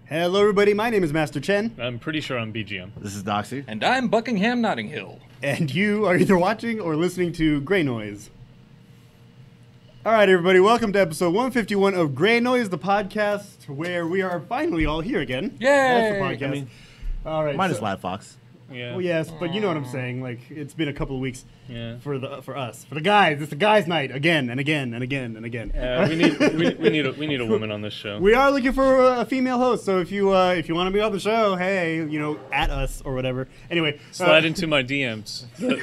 Hello, everybody. My name is Master Chen. I'm pretty sure I'm BGM. This is Doxy. And I'm Buckingham Notting Hill. And you are either watching or listening to Greynoise. All right, everybody. Welcome to episode 151 of Greynoise, the podcast where we are finally all here again. Yay! That's the podcast. I mean, all right. minus Lad Fox. Yeah. Well, yes, but you know what I'm saying. Like, it's been a couple of weeks Yeah. for us, for the guys. It's the guys' night again and again and again and again. We need a woman on this show. We are looking for a female host, so if you want to be on the show, hey, at us or whatever. Anyway, Slide into my DMs, the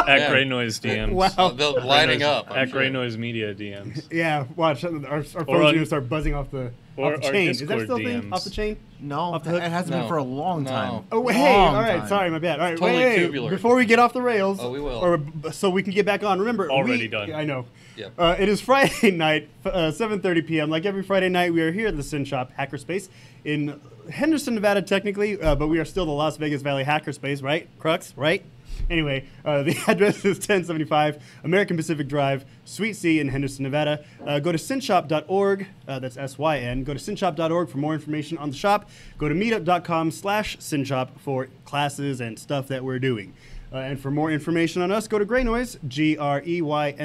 at Greynoise DMs. Wow, They're lining up. At Greynoise Media DMs. yeah. Watch our phones are gonna start buzzing off the chain. Is that Discord still a thing? DMs. Off the chain? No, Off the hook? it hasn't been for a long time. Oh, hey, Long all right, time. sorry, my bad. All right, Totally wait, tubular. before we get off the rails, Oh, we will. or so we can get back on. Remember, Already done. I know. Yep. It is Friday night, 7:30 p.m. Like every Friday night, we are here at the Sin Shop Hackerspace in Henderson, Nevada, technically, but we are still the Las Vegas Valley Hackerspace, right? Crux, right? Anyway, the address is 1075 American Pacific Drive, Suite C in Henderson, Nevada. Go to synshop.org, that's S-Y-N. Go to synshop.org for more information on the shop. Go to meetup.com/synshop for classes and stuff that we're doing. And for more information on us, go to Greynoise,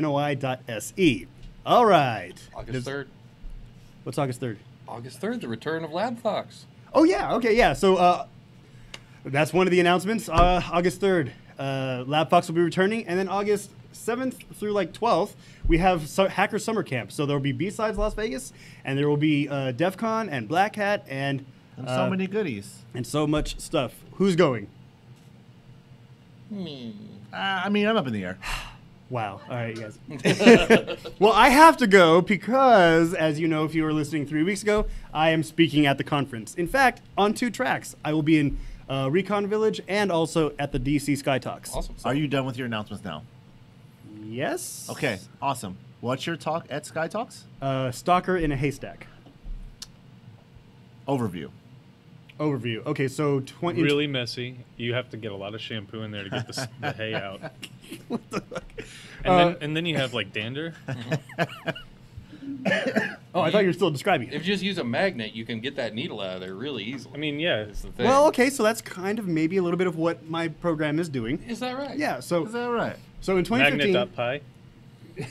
GREYNOI.se. All right. August 3rd. What's August 3rd? August 3rd, the return of Lad Fox. Oh, yeah. Okay, yeah. So that's one of the announcements. August 3rd, Lab Fox will be returning. And then August 7th through 12th, we have Hacker Summer Camp. So there will be B-Sides Las Vegas, and there will be DEF CON and Black Hat and so many goodies. and so much stuff. Who's going? Me. I mean, I'm up in the air. Wow. All right, you guys. Well, I have to go because, as you know, if you were listening 3 weeks ago, I am speaking at the conference. In fact, on 2 tracks. I will be in Recon Village and also at the DC Sky Talks. Awesome. Are you done with your announcements now? Yes. Okay, awesome. What's your talk at Sky Talks? Stalker in a haystack. Overview. Overview. Okay, so 20. Really messy. You have to get a lot of shampoo in there to get the hay out. What the fuck? And then you have like dander. Oh, I thought you were still describing If it. you just use a magnet, you can get that needle out of there really easily. I mean, yeah. That's the thing. Well, okay, so that's kind of maybe a little bit of what my program is doing. Is that right? Yeah, so Is that right? in 2015. Magnet.py.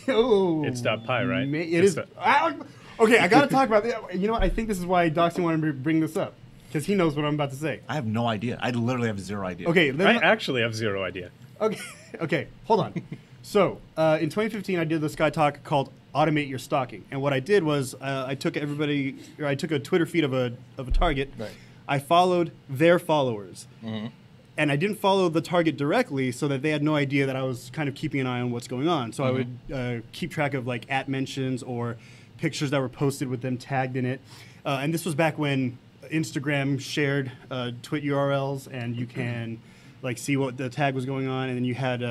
Oh, It's .py, right? It It's is. the- Okay, I got to talk about that. You know what? I think this is why Doxy wanted to bring this up because he knows what I'm about to say. I have no idea. I literally have zero idea. Okay, I then, actually have zero idea. okay, hold on. So in 2015, I did the Sky Talk called "Automate Your Stalking," and what I did was I took I took a Twitter feed of a target. Right. I followed their followers. Mm-hmm. And I didn't follow the target directly so that they had no idea that I was kind of keeping an eye on what's going on. So I would keep track of like @mentions or pictures that were posted with them tagged in it. And this was back when Instagram shared twit URLs and you can like see what the tag was going on. And then you had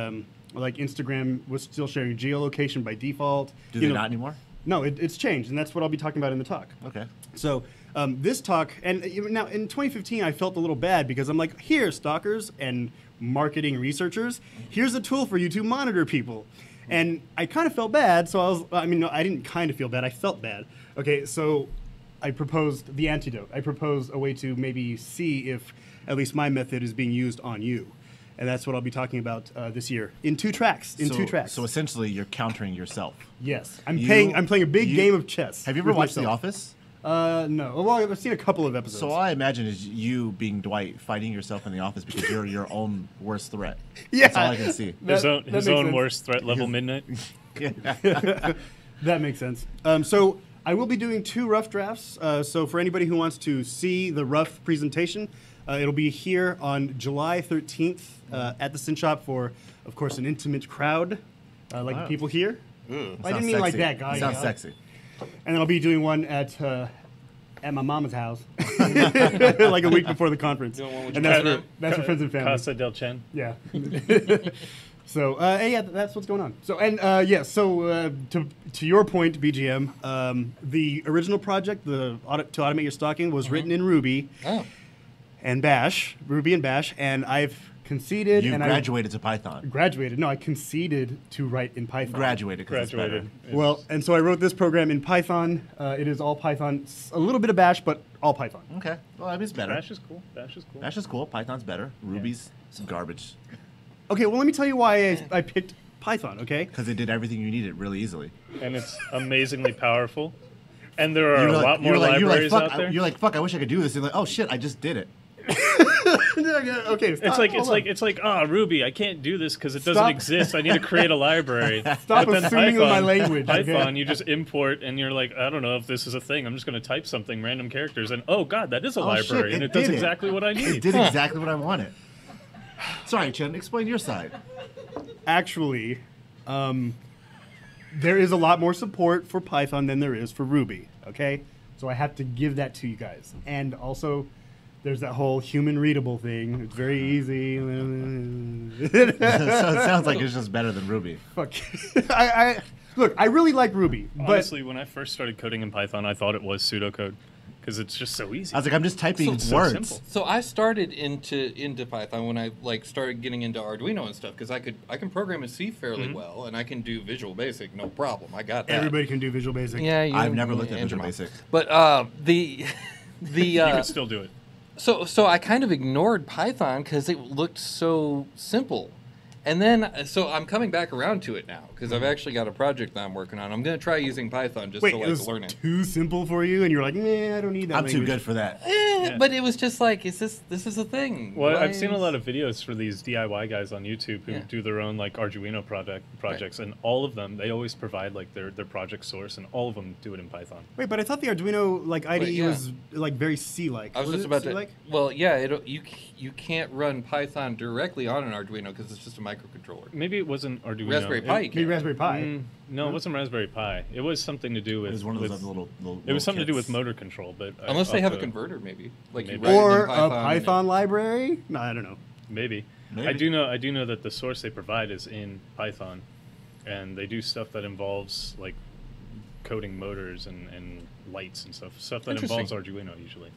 like Instagram was still sharing geolocation by default. Do You they know- not anymore? No, it's changed. And that's what I'll be talking about in the talk. Okay. So this talk, and now in 2015, I felt a little bad because I'm like, here, stalkers and marketing researchers, here's a tool for you to monitor people. And I kind of felt bad, so no, I didn't kind of feel bad, I felt bad. Okay, so I proposed the antidote. I proposed a way to maybe see if at least my method is being used on you. And that's what I'll be talking about this year in 2 tracks. So essentially, you're countering yourself. Yes, I'm You- playing a big game of chess. Have you ever with watched The myself. Office? No. Well, I've seen a couple of episodes. So all I imagine is you being Dwight fighting yourself in the office because you're your own worst threat. Yeah. That's all I can see. His That own makes sense. worst threat level midnight. That makes sense. So I will be doing 2 rough drafts. So for anybody who wants to see the rough presentation, it'll be here on July 13th at the Sin Shop for, of course, an intimate crowd, like the people here. I Sounds didn't mean like sexy. that, guy. Sounds you know? sexy. And then I'll be doing one at my mama's house, like a week before the conference. Doing one with And your that's for friends and family. Casa del Chen. Yeah. So yeah, that's what's going on. So to your point, BGM, the original project, to automate your stalking, was written in Ruby Oh. and Bash, and I've conceded. You and graduated to Python. graduated. No, I conceded to write in Python. Graduated because it's better. Graduated. Well, and so I wrote this program in Python. It is all Python, a little bit of Bash, but all Python. Okay. Well, I mean, it's better. Bash is cool. Bash is cool. Bash is cool. Python's better. Ruby's some garbage Okay, well, let me tell you why I picked Python. Okay. because it did everything you needed really easily. And it's amazingly powerful. And there are a lot more you're libraries fuck, out there. You're like, fuck, I wish I could do this. And like, oh shit, I just did it. Okay. Stop, It's like Ruby, I can't do this because it doesn't Stop. exist. I need to create a library. Stop But then assuming my language, okay? Python, you just import and you're like, I don't know if this is a thing. I'm just going to type something, random characters, and oh god, that is a Oh, library, shit, and it it does did it. exactly what I It need. did exactly what I wanted. Sorry, Chen. Explain your side. Actually, there is a lot more support for Python than there is for Ruby. Okay, so I have to give that to you guys. And also, there's that whole human readable thing. It's very easy. So it sounds like it's just better than Ruby. Fuck. Look, I really like Ruby, but Honestly, when I first started coding in Python, I thought it was pseudocode because it's just so easy. I was like, I'm just typing So words. simple. So I started into Python when I like started getting into Arduino and stuff because I can program in C fairly well and I can do Visual Basic no problem. I got that. everybody can do Visual Basic. Yeah, I've never looked at Visual Andrew. Basic. But the You can still do it. So I kind of ignored Python because it looked so simple. And then, so I'm coming back around to it now because I've actually got a project that I'm working on. I'm going to try using Python just Wait, to it like was learn it. too simple for you, and you're like, nah, I don't need that. I'm too language. good for that. But it was just like, this is a thing. Well, Why I've seen a is- lot of videos for these DIY guys on YouTube who Yeah. do their own like Arduino projects, and all of them they always provide like their project source, and all of them do it in Python. Wait, but I thought the Arduino like IDE yeah. was like very C-like. I was just it about to. C-like? Well, yeah, you can't run Python directly on an Arduino because it's just a microcontroller. Maybe it wasn't Arduino. Raspberry Pi. Maybe Raspberry Pi. No, it wasn't Raspberry Pi. It was something to do with. It was one of those with- little It was something to do kits. with motor control, but Unless they I'll have a to- converter, maybe. Like you Maybe. write it in Or a and Python library? No, I don't know. Maybe. Maybe. I do know that the source they provide is in Python, and they do stuff that involves like coding motors and lights and stuff that involves Interesting. Arduino usually.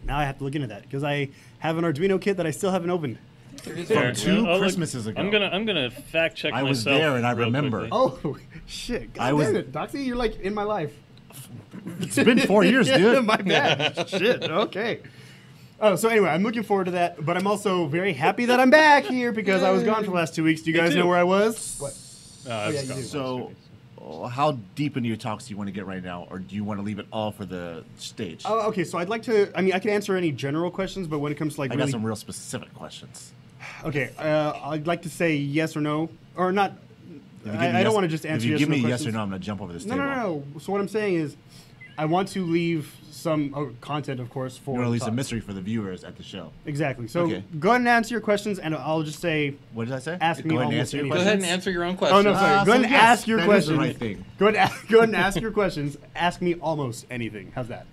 Now I have to look into that because I have an Arduino kit that I still haven't opened. There is From a- two I'll look- Christmases ago. I'm gonna fact check I was myself. there and I real remember. quickly. Oh, shit. God I was- damn it. Doxy, you're like in my life. It's been 4 years, dude. My bad. Shit. Okay. Oh, so anyway, I'm looking forward to that, but I'm also very happy that I'm back here because I was gone for the last 2 weeks. Do you Me guys too. know where I was? What? I was yeah, you gone do. last So, week. how deep into your talks do you want to get right now, or do you want to leave it all for the stage? Oh, okay. So I'd like to. I mean, I can answer any general questions, but when it comes to like I really, got some real specific questions. okay, I'd like to say yes or no, or not. If you give me I don't yes- want to just answer If you yes give or no me yes or questions. no, I'm gonna jump over this No, table. no. So what I'm saying is, I want to leave some content, of course, for You're gonna the leave some talk. mystery for the viewers at the show. Exactly. So Okay. go ahead and answer your questions, and I'll just say. What did I say? Ask me Go ahead and almost answer your anything. Go questions. ahead and answer your own Oh question. no, sorry. Go so ahead and yes, ask your that is questions. the right thing. Go ahead and ask your questions. Ask me almost anything. How's that?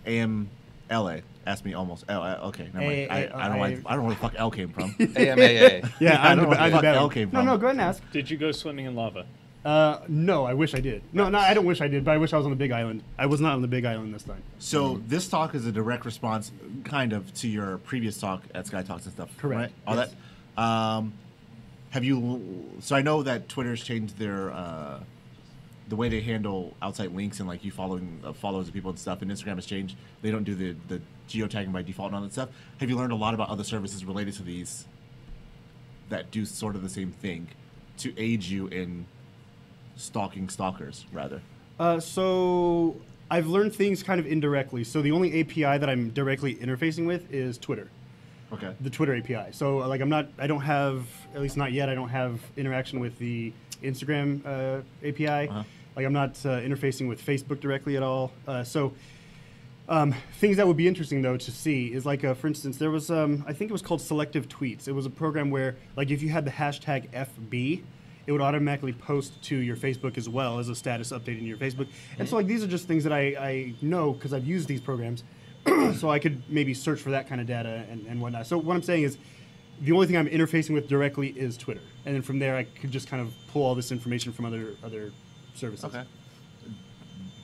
AMLA. Ask me almost. Oh, okay. Never mind. I don't know. I don't know where the fuck L came from. AMAA. Yeah, I don't know where the I'm fuck bad. L came No, from. no. Go ahead and ask. Did you go swimming in lava? No, I wish I did. No, I don't wish I did, but I wish I was on the Big Island. I was not on the Big Island this time. So this talk is a direct response, kind of, to your previous talk at Sky Talks and stuff. Correct, Right? All yes. that. Have you? So I know that Twitter's changed their the way they handle outside links and like you following followers of people and stuff. And Instagram has changed. They don't do the geotagging by default and all that stuff. Have you learned a lot about other services related to these that do sort of the same thing to aid you in stalking stalkers, rather? So I've learned things kind of indirectly. So the only API that I'm directly interfacing with is Twitter, Okay. the Twitter API. So like I don't have, at least not yet, I don't have interaction with the Instagram API. Uh-huh. Like I'm not interfacing with Facebook directly at all. Things that would be interesting though to see is like, for instance, there was I think it was called Selective Tweets. It was a program where like if you had the hashtag FB, it would automatically post to your Facebook as well as a status update in your Facebook. And so like these are just things that I know because I've used these programs, so I could maybe search for that kind of data and whatnot. So what I'm saying is, the only thing I'm interfacing with directly is Twitter, and then from there I could just kind of pull all this information from other services. Okay.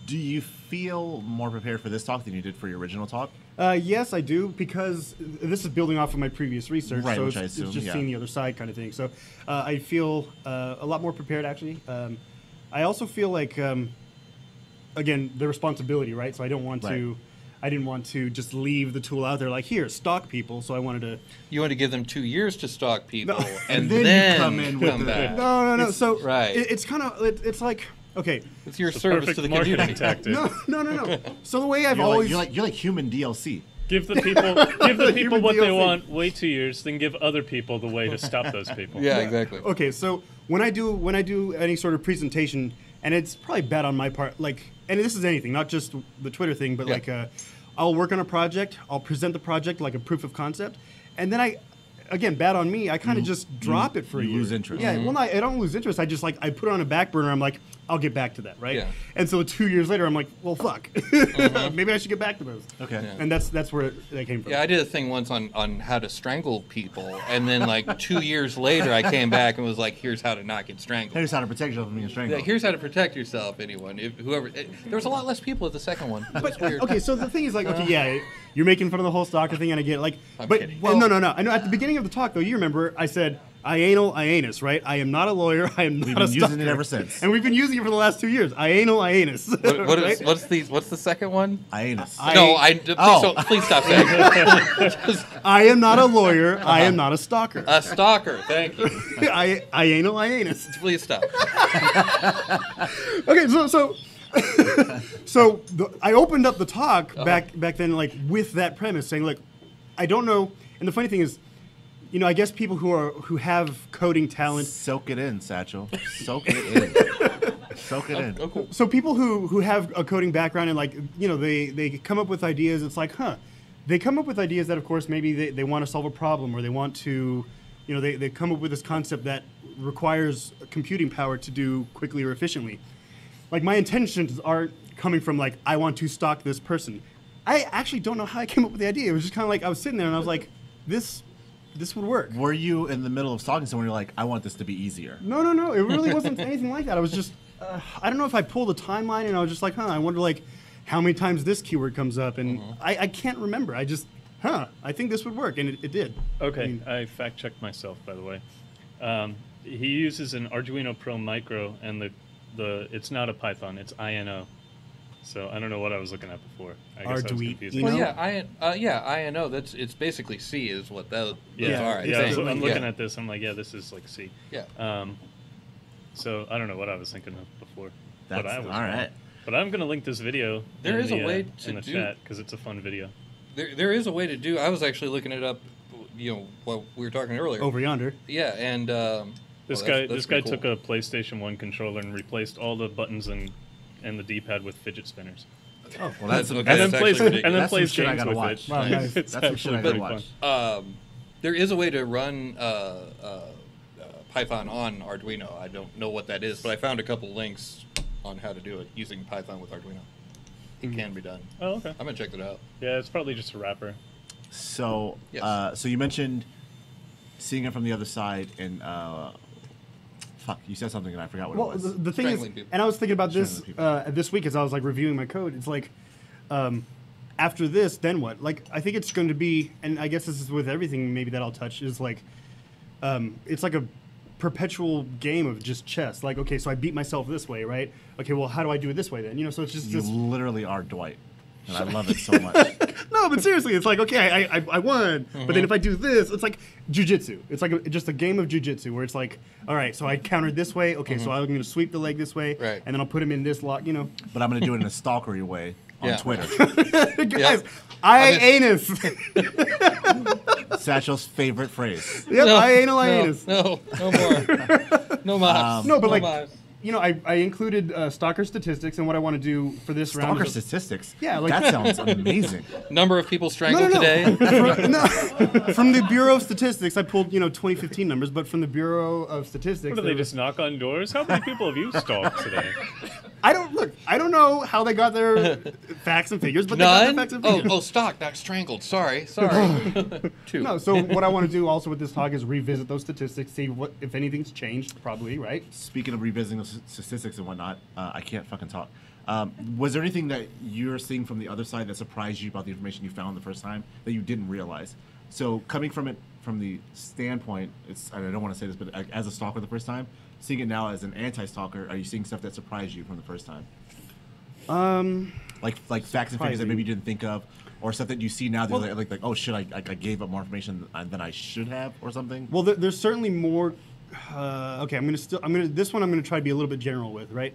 Do you feel more prepared for this talk than you did for your original talk? Yes, I do, because this is building off of my previous research, Right, so which I it's assume, just yeah. seeing the other side kind of thing. So I feel a lot more prepared, actually. I also feel like, again, the responsibility, right? So I don't want Right. to, I didn't want to just leave the tool out there like, here, stalk people. So I wanted to. You want to give them 2 years to stalk people, No. and then then you come in with come the- back. No. So right. it's kind of, it's like, okay. It's your It's a service perfect to the marketing community. tactic. No. So the way I've You're always. like human DLC. Give the people Human what they DLC. want. Wait 2 years, then give other people the way to stop those people. Yeah, exactly. Okay, so when I do any sort of presentation, and it's probably bad on my part, like, and this is anything, not just the Twitter thing, but Yeah. like, I'll work on a project, I'll present the project like a proof of concept, and then again, bad on me, I kind of just drop it for a you year. lose interest. Yeah, well, I don't lose interest. I just like I put it on a back burner. I'm like, I'll get back to that, right? Yeah. And so 2 years later, I'm like, well, fuck, maybe I should get back to those. Okay. Yeah. And that's where that came from. Yeah, I did a thing once on how to strangle people, and then like 2 years later, I came back and was like, "Here's how to not get strangled. Here's how to protect yourself from being strangled. Yeah, here's how to protect yourself." Anyone, there was a lot less people at the second one. It was weird. Okay, so the thing is like, okay, yeah, you're making fun of the whole stalker thing, and I get it, like, I'm but kidding. no. I know at the beginning of the talk though, you remember I said Ianus, right? I am not a lawyer. I am not We've a been stalker. using it ever since. And we've been using it for the last 2 years. Ianus. right? What's the second one? Hyenas. Please stop saying it. Just I am not a lawyer. I am not a stalker. a stalker. Thank you. Ianus. Please stop. Okay, so I opened up the talk back then, like with that premise, saying, look, I don't know. And the funny thing is, you know, I guess people who have coding talent. Soak it in, Satchel. Soak it in. Soak it in. Oh, cool. So people who have a coding background and like, you know, they come up with ideas. It's like, they come up with ideas that of course maybe they want to solve a problem or they want to they come up with this concept that requires computing power to do quickly or efficiently. Like, my intentions aren't coming from, like, I want to stalk this person. I actually don't know how I came up with the idea. It was just kind of like, I was sitting there and I was like, this would work. Were you in the middle of stalking someone? You're like, I want this to be easier. No. It really wasn't anything like that. I was just, I don't know if I pulled a timeline and I was just like, I wonder, like, how many times this keyword comes up. And I can't remember. I just, I think this would work. And it did. Okay, I fact-checked myself, by the way. He uses an Arduino Pro Micro, and it's not a Python, it's INO. So I don't know what I was looking at before. I guess I was confused. Arduino? Well, INO. It's basically C is what those are. I Yeah, think. so I'm looking at this. I'm like, yeah, this is like C. Yeah. So I don't know what I was thinking of before. That's but I was all right. But I'm gonna link this video. There is a way in the chat because it's a fun video. There is a way to do. I was actually looking it up. While we were talking earlier. Over yonder. Yeah, and This guy took a PlayStation 1 controller and replaced all the buttons and the D-pad with fidget spinners. Oh, well, that's okay, And then that's plays actually and then That's some plays shit I games gotta with watch. it. Wow, nice. It's That's some shit I actually gotta pretty watch. fun. there is a way to run Python on Arduino. I don't know what that is, but I found a couple links on how to do it using Python with Arduino. It can be done. Oh, okay. I'm gonna check it out. Yeah, it's probably just a wrapper. So, Yes. so you mentioned seeing it from the other side, and fuck, you said something and I forgot what Well, it was. the thing is, Strangling people. and I was thinking about this Strangling people. this week as I was like reviewing my code. It's like, after this, then what? Like, I think it's going to be, and I guess this is with everything maybe that I'll touch, is like, it's like a perpetual game of just chess. Like, okay, so I beat myself this way, right? Okay, well, how do I do it this way then? So it's just You this. literally are Dwight, and I love it so much. No, but seriously, it's like, okay, I won, but then if I do this, it's like jujitsu. It's like just a game of jujitsu where it's like, all right, so I countered this way, okay, so I'm going to sweep the leg this way, Right. and then I'll put him in this lock, But I'm going to do it in a stalkery way on Yeah. Twitter. Guys, I anus. Satchel's favorite phrase. Yep, I anal no, anus. no more. No mas. No, but like, mas. I included stalker statistics, and what I want to do for this round Stalker is statistics. Yeah, like- that sounds amazing. Number of people strangled today. From the Bureau of Statistics, I pulled 2015 numbers, but from the Bureau of Statistics, What do there they was- just knock on doors? How many people have you stalked today? I don't know how they got their facts and figures, but they got their None. facts and figures. Stock, not strangled. Sorry. Two. No, so what I want to do also with this talk is revisit those statistics, see what if anything's changed, probably, right? Speaking of revisiting those statistics and whatnot, I can't fucking talk. Was there anything that you're seeing from the other side that surprised you about the information you found the first time that you didn't realize? So coming from it from the standpoint, I don't want to say this, but as a stalker the first time, seeing it now as an anti-stalker, are you seeing stuff that surprised you from the first time? Like facts and figures that surprising. maybe you didn't think of, or stuff that you see now that you're like oh shit, I gave up more information than I should have, or something. Well, there's certainly more. Okay, this one I'm gonna try to be a little bit general with, right?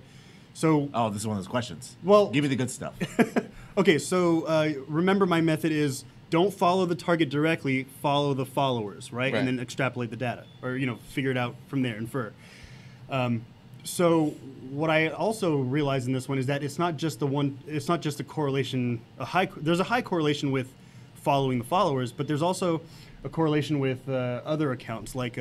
So, Oh, this is one of those questions. Well- give me the good stuff. okay, so remember my method is don't follow the target directly, follow the followers, right? Right. And then extrapolate the data, or figure it out from there, infer. So what I also realized in this one is that it's not just a correlation. There's a high correlation with following the followers, but there's also a correlation with other accounts like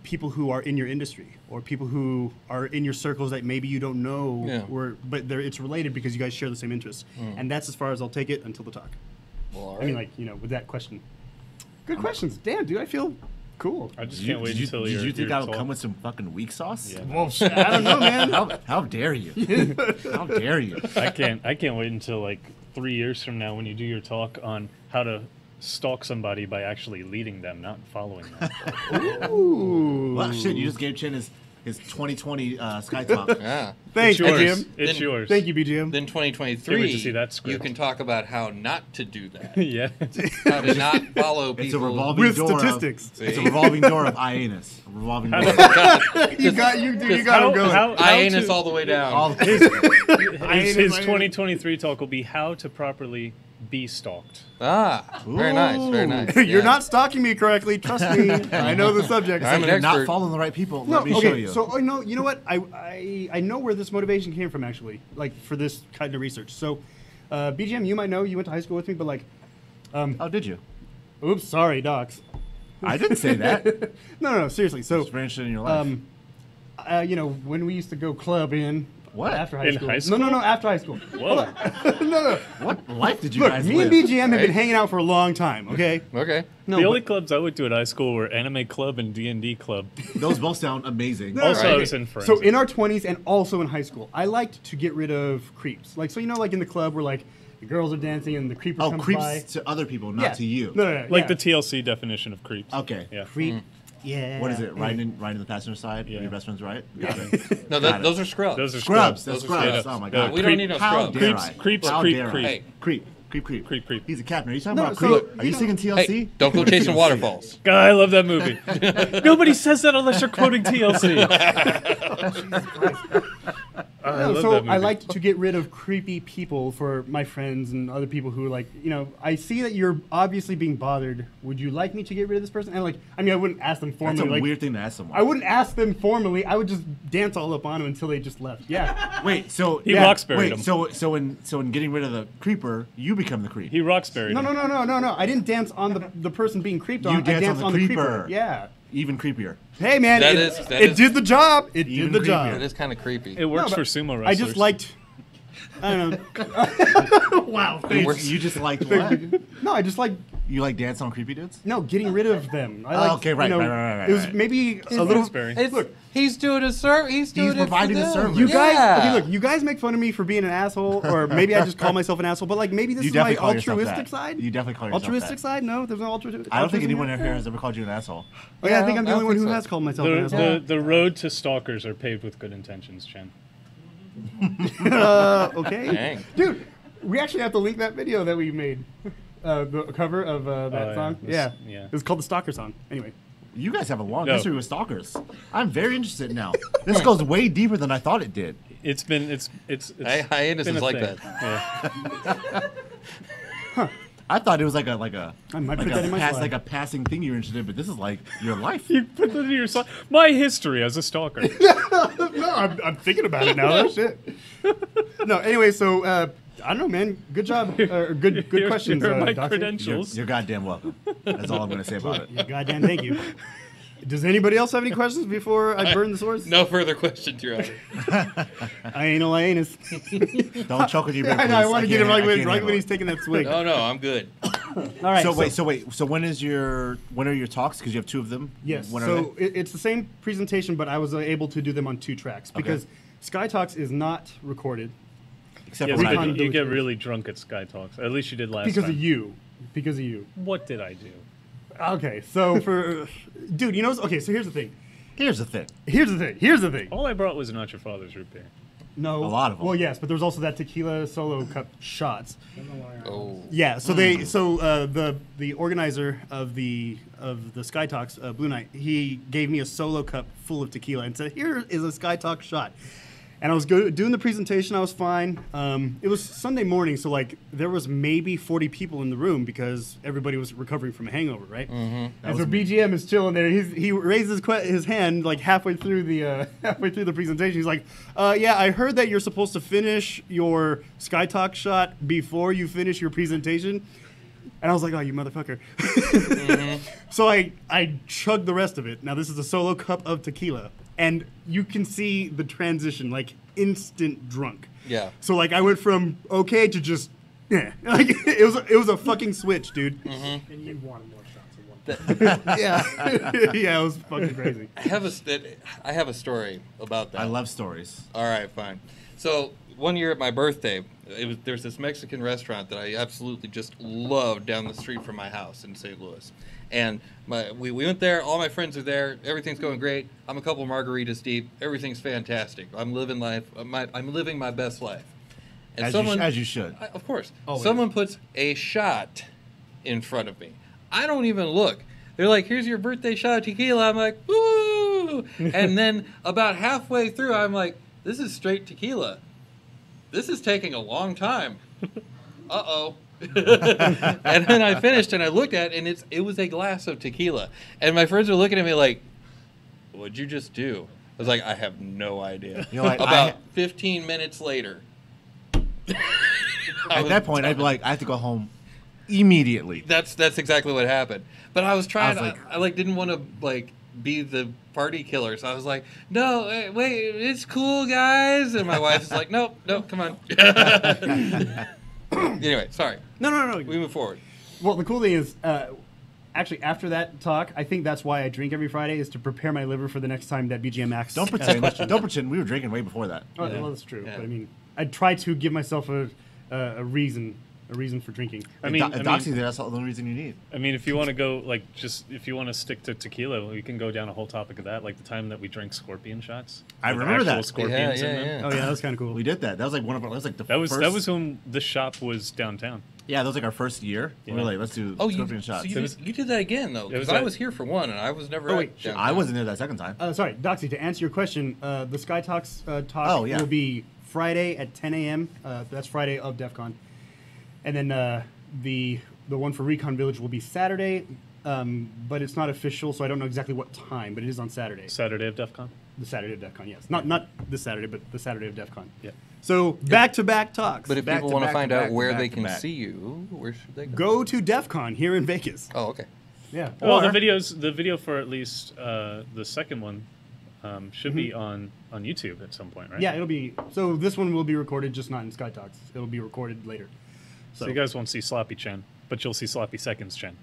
people who are in your industry or people who are in your circles that maybe you don't know, Yeah. but it's related because you guys share the same interests. And that's as far as I'll take it until the talk. Well, all I mean, right. with that question. Good questions. Damn, dude, I feel cool. I just can't wait until Did you think your I would talk. come with some fucking weak sauce? Yeah. Well, I don't know, man. How dare you? How dare you? I can't wait until like 3 years from now when you do your talk on how to stalk somebody by actually leading them, not following them. Ooh. Well, shit, you just gave Chin his 2020 Sky Talk. Yeah. Thanks, It's yours. BGM. It's Then- yours. Thank you, BGM. Then Can't wait 2023, to see that script. you can talk about how not to do that. Yeah. How to not follow people. It's a revolving With door. statistics. It's a revolving door of Ianus. A revolving door. You got him going. Ianus all the way down. All his Ianus. 2023 talk will be how to properly be stalked. Very nice. Very nice. You're Yeah. not stalking me correctly. Trust me. I know the subject. I'm an You're not expert. following the right people. No, Let me okay. show you. So, you know what? I know where this motivation came from, actually, like for this kind of research. So, BGM, you might know. You went to high school with me, but like, oh, did you? oops, sorry, docs. I didn't say that. No, seriously. So, Just very interested in your life. when we used to go clubbing. What? After high In school? high school? No, after high school. Whoa. No. What life did you Look, guys me live? and BGM have Right? been hanging out for a long time, okay? Okay. No, The but- only clubs I went to at high school were Anime Club and D&D Club. Those both sound amazing. No, Also, right. I was in So forensics. in our 20s and also in high school, I liked to get rid of creeps. Like, so you know, like in the club where like the girls are dancing and the creeper Oh, comes creeps by. to other people, not Yeah. to you. No. Like yeah. the TLC definition of creeps. Okay. Yeah. creep. Yeah. What is it? Riding in the passenger side? Yeah. Your best friend's right? Got it. No, Got it. those are scrubs. Those are Scrubs. scrubs. That's Those are scrubs. scrubs. Oh my Yeah, god. We don't need no How scrubs. dare Creeps- I? creeps How creep, dare I? creep. Hey. Creep. Creep. He's a captain. Are you talking No, about so, creep? Are you you know- singing TLC? Hey, don't go chasing waterfalls. God, I love that movie. Nobody says that unless you're quoting TLC. I No, love so that I movie. liked to get rid of creepy people for my friends and other people who like, you know, I see that you're obviously being bothered. Would you like me to get rid of this person? And like, I mean, I wouldn't ask them That's formally. a Like, weird thing to ask someone. I wouldn't ask them formally. I would just dance all up on them until they just left. Yeah. Wait, so He Yeah. Roxbury'd wait, him. so in getting rid of the creeper, you become the creep. He Roxbury'd No. him. I didn't dance on the person being creeped on. You I danced danced on the the creeper. Yeah. Even creeper. Hey man, That it, is- that it is- did the job. It Even did the creepier. job. It is kind of creepy. It works No, for but sumo wrestlers. I just liked. I don't know. Wow. thanks. You just liked what? No, I just like You like dance on creepy dudes? getting rid of them. I Oh, like, okay, right, you know, right. It was maybe a little. Roxbury. It's, Look, he's doing a service. He's doing it for providing the them. service. you guys. Yeah. Okay, look, you guys make fun of me for being an asshole, or maybe I just call myself an asshole. But like, maybe this You is my definitely call yourself altruistic that. side. You definitely call yourself altruistic that. side. No, there's no altruistic. I don't think altruism anyone here? here has ever called you an asshole. Oh, yeah, I think Yeah, I'm the I only don't one think who so. has called myself an The, asshole. the road to stalkers are paved with good intentions, Chen. Okay, Dang. dude, we actually have to link that video that we made. The cover of that yeah. song. This- Yeah, yeah. It was called the Stalker song. Anyway. You guys have a long No. history with stalkers. I'm very interested now. This goes way deeper than I thought it did. It's been it's Hiatus been is a like thing. that. Yeah. I thought it was like a I might put that in my slide. like a passing thing you were interested in, but this is like your life. You put that in your song. My history as a stalker. No, I'm thinking about it now. That's shit. No, anyway, so I don't know, man. Good job. Good Here- questions. here are my Doctor. credentials. You're goddamn welcome. That's all I'm going to say about it. Yeah, goddamn, thank you. Does anybody else have any questions before I burn the source? No further questions, Your Honor. Anal anus. Don't choke on your I know. I want to get him right when handle he's it. taking that swig. No, I'm good. All right. So wait. So when are your talks? Because you have two of them. Yes. When are So they? it's the same presentation, but I was able to do them on 2 tracks because Sky Talks is not recorded Except Yes, for when but I Recon do. you get Village. really drunk at Sky Talks. At least you did last because time. of you. Because of you. What did I do? Okay. So for dude, you know. Okay. So here's the thing. Here's the thing. Here's the thing. All I brought was not your father's root beer. No. A lot of 'em. Well, yes, but there was also that tequila solo cup shots. Oh. Yeah, so the organizer of the Sky Talks, Blue Knight, he gave me a solo cup full of tequila and said, "Here is a Sky Talk shot." And I was doing the presentation. I was fine. It was Sunday morning, so like there was maybe 40 people in the room because everybody was recovering from a hangover, right? Mm-hmm. And so BGM is chilling there. He raises his hand like halfway through the presentation. He's like, "Yeah, I heard that you're supposed to finish your Sky Talk shot before you finish your presentation." And I was like, "Oh, you motherfucker!" So I chugged the rest of it. Now this is a solo cup of tequila. And you can see the transition, like instant drunk. Yeah. So like I went from okay to just like it was a fucking switch, dude. And you wanted more shots at one point. Yeah, yeah, it was fucking crazy. I have a story about that. I love stories. All right, fine. So one year at my birthday, there's this Mexican restaurant that I absolutely just loved down the street from my house in St. Louis. And we went there. All my friends are there. Everything's going great. I'm a couple margaritas deep. Everything's fantastic. I'm living life. I'm living my best life. And As you should. of course. Always. Someone puts a shot in front of me. I don't even look. They're like, "Here's your birthday shot of tequila." I'm like, "Woo!" And then about halfway through, I'm like, "This is straight tequila. This is taking a long time." Uh-oh. And then I finished and I looked at it and it was a glass of tequila. And my friends are looking at me like, "What'd you just do?" I was like, "I have no idea." You're like, About 15 minutes later. At that point, I'd be like, I have to go home immediately. That's exactly what happened. But I was trying. I was I like didn't want to like be the party killer, so I was like, no, wait, it's cool, guys. And my wife's like, nope, come on. Anyway, sorry. No. We move forward. Well, the cool thing is, actually, after that talk, I think that's why I drink every Friday, is to prepare my liver for the next time that BGM Max. Don't pretend. Don't pretend. We were drinking way before that. Oh, Yeah. well, that's true. Yeah. But I mean, I try to give myself a reason for drinking. I mean, Doxy, that's the only reason you need. I mean, if you want to go if you want to stick to tequila, we can go down a whole topic of that, like the time that we drank scorpion shots. I with remember actual that. Scorpions in them. Oh yeah, that was kind of cool. We did that. That was like one of our. That was like the That was first. when the shop was downtown. Yeah, that was like our first year. We were Yeah. like, let's do Oh, scorpion shots. So you did that again though, It was because I at- was here for one, and I was never. Oh, at wait, downtown. I wasn't there that second time. Sorry, Doxy, to answer your question, the Sky Talks talk Oh, yeah. will be Friday at 10 a.m. That's Friday of DEF CON. And then the one for Recon Village will be Saturday, but it's not official, so I don't know exactly what time, but it is on Saturday. Saturday of DEF CON. The Saturday of DEF CON, yes. Not this Saturday, but the Saturday of DEF CON. Yeah. So back-to-back talks. But if Back people to want to back to find back out to where back they to can back. see you, where should they go? Go to DEF CON here in Vegas. Oh, okay. Yeah. Well, Or- the video for at least the second one should be on YouTube at some point, right? Yeah, it'll be. So this one will be recorded, just not in Sky Talks. It'll be recorded later. So you guys won't see Sloppy Chen, but you'll see Sloppy Seconds Chen.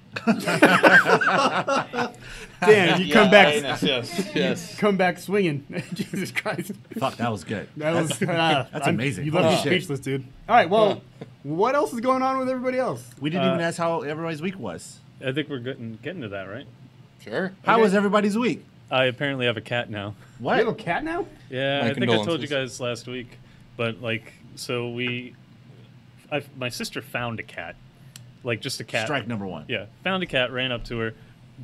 Dan, you come back. Yes. Come back swinging. Jesus Christ. Fuck, that was good. That was That's amazing. You left me Holy shit. speechless, dude. All right, well, what else is going on with everybody else? We didn't even ask how everybody's week was. I think we're getting to that, right? Sure. How Okay. was everybody's week? I apparently have a cat now. You have a What? cat now? Yeah, My I think I told you condolences. guys last week, but like, so my sister found a cat, like just a cat. Strike number one. Yeah, found a cat, ran up to her,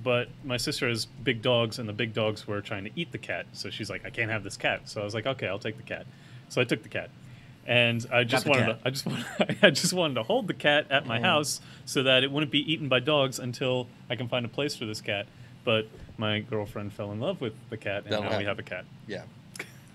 but my sister has big dogs, and the big dogs were trying to eat the cat. So she's like, I can't have this cat. So I was like, okay, I'll take the cat. So I took the cat, and I just the wanted, cat. I just wanted to hold the cat at my house so that it wouldn't be eaten by dogs until I can find a place for this cat. But my girlfriend fell in love with the cat, and That'll now we happen. have a cat. Yeah.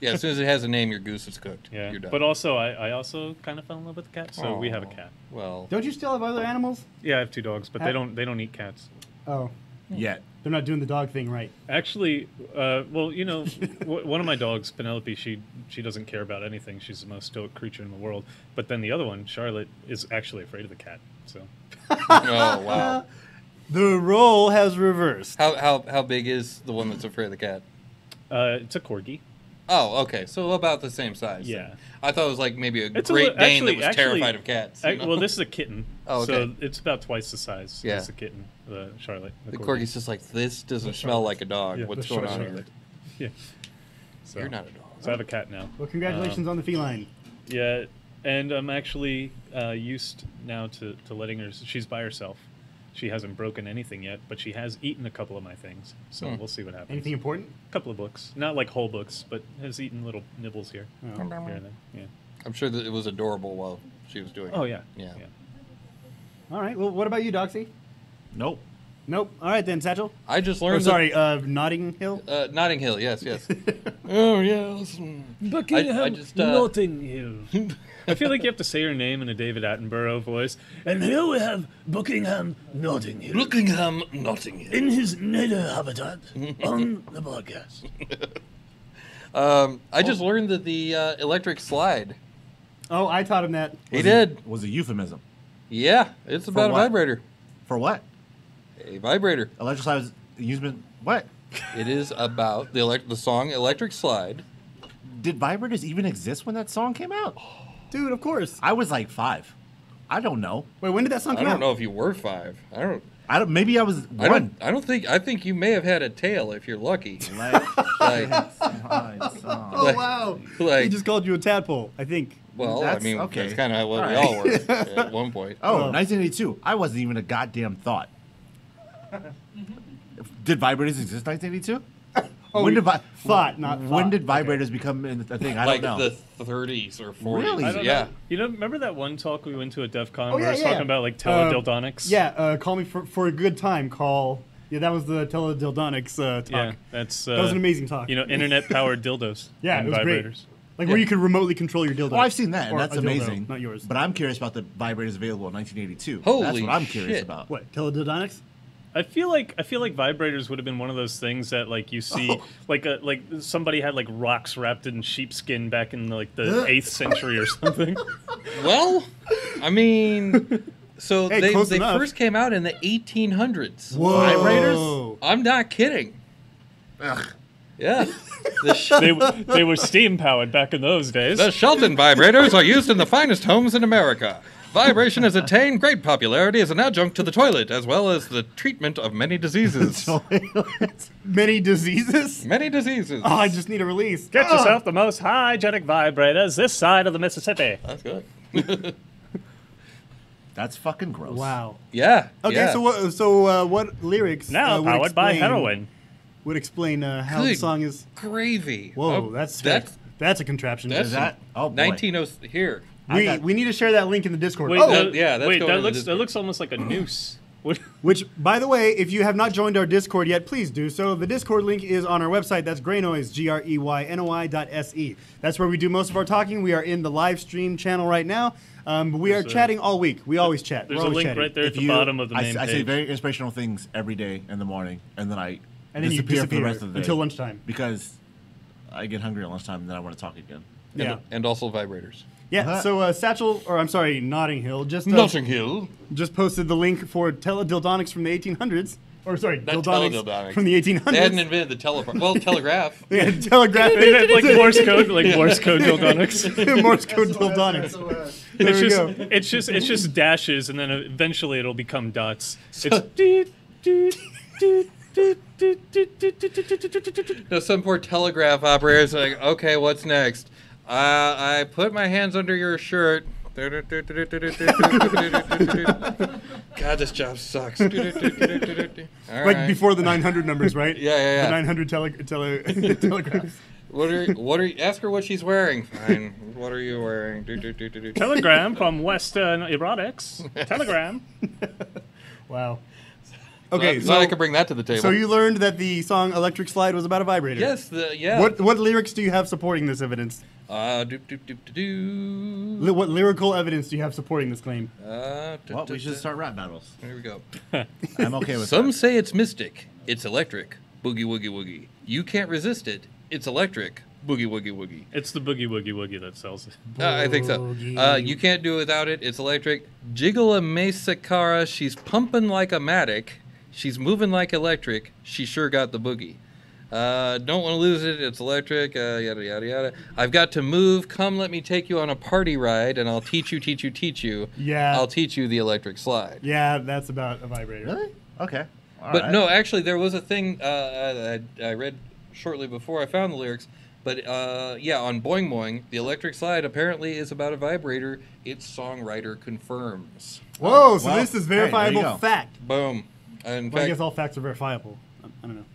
Yeah, as soon as it has a name, your goose is cooked. Yeah, You're done. but also I also kind of fell in love with the cat, so we have a Aw. cat. Well, Don't you still have other animals? Yeah, I have 2 dogs, but Ha- they don't eat cats. Oh, Yet. they're not doing the dog thing right. Actually, well, you know, one of my dogs, Penelope, she doesn't care about anything. She's the most stoic creature in the world. But then the other one, Charlotte, is actually afraid of the cat. So oh wow. The role has reversed. How big is the one that's afraid of the cat? it's a corgi. Oh, okay. So about the same size. then. Yeah. I thought it was like maybe a It's a Great li- Dane actually- that was actually- terrified of cats. you know? Well, this is a kitten. Oh, okay. So it's about twice the size Yeah. as the kitten, the Charlotte. The corgi's just like, this doesn't smell like a dog. Yeah, What's the going on Charlotte. here? Yeah. So, You're not a dog. So I have a cat now. Well, congratulations on the feline. Yeah, and I'm actually used now to letting her. She's by herself. She hasn't broken anything yet, but she has eaten a couple of my things. So Hmm. we'll see what happens. Anything important? A couple of books, not like whole books, but has eaten little nibbles here, Oh. here and there. Yeah. I'm sure that it was adorable while she was doing Oh it. yeah. Yeah. All right. Well, what about you, Doxy? Nope. Nope. All right then, Satchel. I just Or learned sorry, Notting Hill. Notting Hill, yes. Oh, yes. Buckingham, I just, Notting Hill. I feel like you have to say her name in a David Attenborough voice. And here we have Buckingham, Notting Hill, Buckingham, Notting Hill. in his native habitat on the podcast. I just learned that the electric slide. Oh, I taught him that. He did. Was a euphemism. Yeah, it's about a what? vibrator. For what? A vibrator. Electric slide was usement. What? It is about the song Electric Slide. Did vibrators even exist when that song came out? Dude, of course. I was like 5. I don't know. Wait, when did that song I come don't out? know if you were 5. I don't. Maybe I was 1. I think you may have had a tail if you're lucky. Like, Oh, wow. like- He just called you a tadpole, I think. well, That's I mean, okay. that's kind of what we All all were at one point. Oh, 1982. I wasn't even a goddamn thought. Did vibrators exist in 1982? Oh, when we did thought, not when thought. did vibrators become a thing? I Like don't know. the 30s or 40s. Really? I don't yeah. know. You know, remember that one talk we went to at DEF CON Oh, where yeah, I was yeah. talking about like teledildonics? Yeah, call me for a good time. Call. Yeah, that was the teledildonics talk. Yeah, that's that was an amazing talk. You know, internet powered dildos. Yeah, and it was great. vibrators. Like Yeah. where you can remotely control your dildo. Oh, I've seen that, and Or that's a dildo, amazing. not yours. But I'm curious about the vibrators available in 1982. That's Holy what I'm curious shit. about. What, teledildonics? I feel like vibrators would have been one of those things that like you see like somebody had like rocks wrapped in sheepskin back in like the 8th century or something. Well, I mean, so Hey, they close enough. first came out in the 1800s. Vibrators? I'm not kidding. Ugh. Yeah. They were steam powered back in those days. The Shelton vibrators are used in the finest homes in America. Vibration has attained great popularity as an adjunct to the toilet, as well as the treatment of many diseases. Many diseases? Many diseases. Oh, I just need a release. Get yourself the most hygienic vibrators this side of the Mississippi. That's good. That's fucking gross. Wow. Yeah. Okay, yeah. what lyrics Now would powered by explain- heroin. Would explain how the Good song is. gravy. Whoa, Oh, that's a contraption. that's Is that? Oh, boy. 1900 here. we need to share that link in the Discord. Wait, Oh, that, yeah, that's wait, going that into looks Discord. that looks almost like a noose. What? which, by the way, if you have not joined our Discord yet, please do so. The Discord link is on our website. That's Greynoise, GREYNOI.se. That's where we do most of our talking. We are in the live stream channel right now. But we are There's a- chatting all week. We always chat. There's We're a always link chatting. right there at If the bottom of the main I page. say very inspirational things every day in the morning, and then I And then you disappear for the disappear rest of the day. until lunchtime. Because I get hungry at lunchtime, and then I want to talk again. Yeah. And also vibrators. Yeah, so Satchel, or I'm sorry, Notting Hill, just Hill. just posted the link for teledildonics from the 1800s. Or sorry, Not dildonics teledildonics. from the 1800s. They hadn't invented the telephone. Well, telegraph. They had telegraphic, They had like Morse code, Morse code dildonics. Morse code dildonics. There we go. It's just dashes, and then eventually it'll become dots. It's doot, doot, doot, doot, doot, doot, doot, doot, doot, doot, doot. Now, some poor telegraph operator's like, okay, what's next? I put my hands under your shirt. God, this job sucks. All Like right. before the 900 numbers, right? Yeah. The 900 telegraphs. What are you? Ask her what she's wearing. Fine. What are you wearing? Telegram from Western Erotics. Telegram. Wow. Okay, so I could bring that to the table. so you learned that the song "Electric Slide" was about a vibrator. Yes, yeah. What lyrics do you have supporting this evidence? Doop doop doop doo. What lyrical evidence do you have supporting this claim? Well, we should start rap battles. Here we go. I'm okay with Some that. say it's mystic. It's electric. Boogie woogie woogie. You can't resist it. It's electric. Boogie woogie woogie. It's the boogie woogie woogie that sells it. I think so. Boogie. You can't do it without it. It's electric. Jiggle a mesa cara. She's pumping like a matic. She's moving like electric. She sure got the boogie. Don't want to lose it. It's electric. Yada yada yada. I've got to move. Come, let me take you on a party ride, and I'll teach you. Yeah. I'll teach you the electric slide. Yeah, that's about a vibrator. Really? Okay. All But right. no, actually, there was a thing I read shortly before I found the lyrics. But yeah, on Boing Boing, the electric slide apparently is about a vibrator. Its songwriter confirms. Whoa, so Well, this is hey, there you verifiable go. fact. Boom. In Well, I fact, guess all facts are verifiable. I don't know.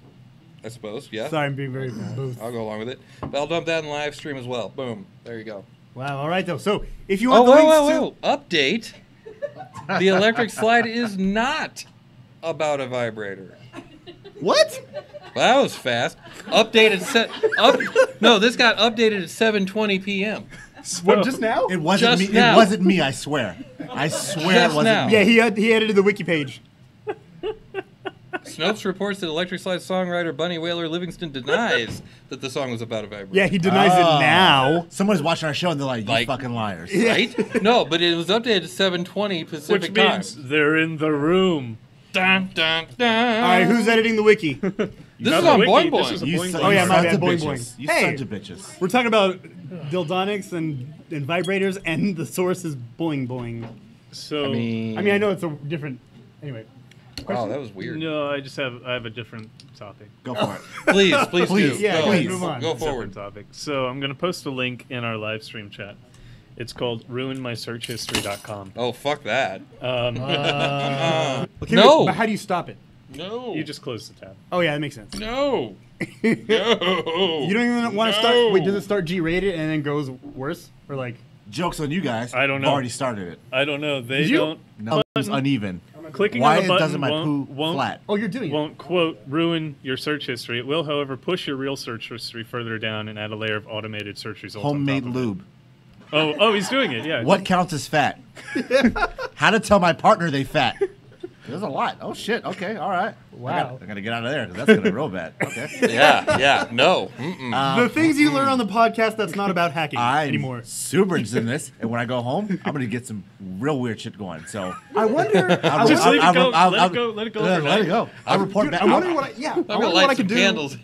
I suppose, yeah. Sorry, I'm being very booth. I'll go along with it. But I'll dump that in live stream as well. Boom. There you go. Wow, all right, though. So if you Oh, want the links whoa. Update. The electric slide is not about a vibrator. What? Well, that was fast. Updated No, this got updated at 7:20 p.m. What, just now? It wasn't Just me. now. It wasn't me. I swear. I swear Just it wasn't now. me. Yeah, he edited the wiki page. Snopes reports that Electric Slide songwriter Bunny Wailer Livingston denies that the song was about a vibrator. Yeah, he denies it now. Someone's watching our show and they're like, "You Like- fucking liars." Right? No, but it was updated at 7:20 Pacific Which time. means they're in the room. Dun, dun, dun. All right, who's editing the wiki? This Not is the on wiki, Boing this is Boing. a You Boing son- Boing. Oh, yeah, you my sons bad, of boing, bitches. boing. You Hey. sons of bitches. We're talking about dildonics and vibrators, and the source is boing boing. So I mean, I know it's a different. Anyway. wow, that was weird. no, I have a different topic. Go for it. Please Please, do. yeah, go, please, move on. Go Different forward. topic. So I'm gonna post a link in our live stream chat. It's called ruinmysearchhistory.com. Oh, fuck that. Okay, No. But how do you stop it? No. You just close the tab. Oh yeah, that makes sense. No. You No. don't even want to start. Wait, does it start G-rated and then goes worse, or like? Jokes on you guys. I don't know. You've already started it. I don't know. They Did you? don't. No, it was uneven. Clicking Why on the button doesn't my poo won't, flat? Oh, you're doing it. won't, quote, ruin your search history. It will, however, push your real search history further down and add a layer of automated search results. Homemade on top of it. lube. Oh, he's doing it, yeah. What counts as fat? How to tell my partner they fat? There's a lot. Oh shit. Okay. All right. Wow. I gotta get out of there because that's gonna be real bad. Okay. Yeah. No. Mm-mm. The things you learn on the podcast that's not about hacking I'm anymore. super interested in this, and when I go home, I'm gonna get some real weird shit going. So I wonder. Just let it go. Let it go. Let it go. I'll report Dude, back. I'm wondering what I, yeah, I'm I gonna wonder what I light could some do. candles.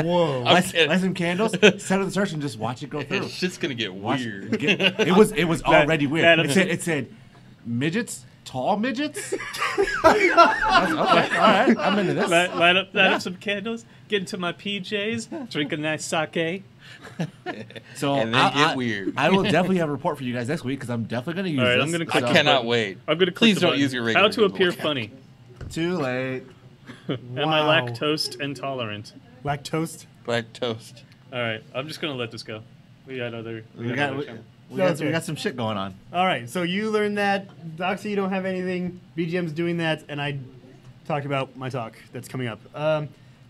Whoa. I'm Light kidding. some candles, set up the search, and just watch it go through. It's just gonna get Watch weird. It was already weird. that- It said midgets, tall midgets. Okay, all right, I'm into this. Light up some candles, get into my PJs, drink a nice sake. So And then get weird. I will definitely have a report for you guys next week because I'm definitely going to use All right, this. I'm gonna I click So- cannot wait. I'm gonna click Please the don't button. use your regular How to Google appear account. funny. Too late. Am I Wow. lactose intolerant? Lactose. Black toast. All right, I'm just gonna let this go. We got other. We got got, Okay. some shit going on. All right, so you learned that. Doxy, you don't have anything. BGM's doing that, and I talked about my talk that's coming up.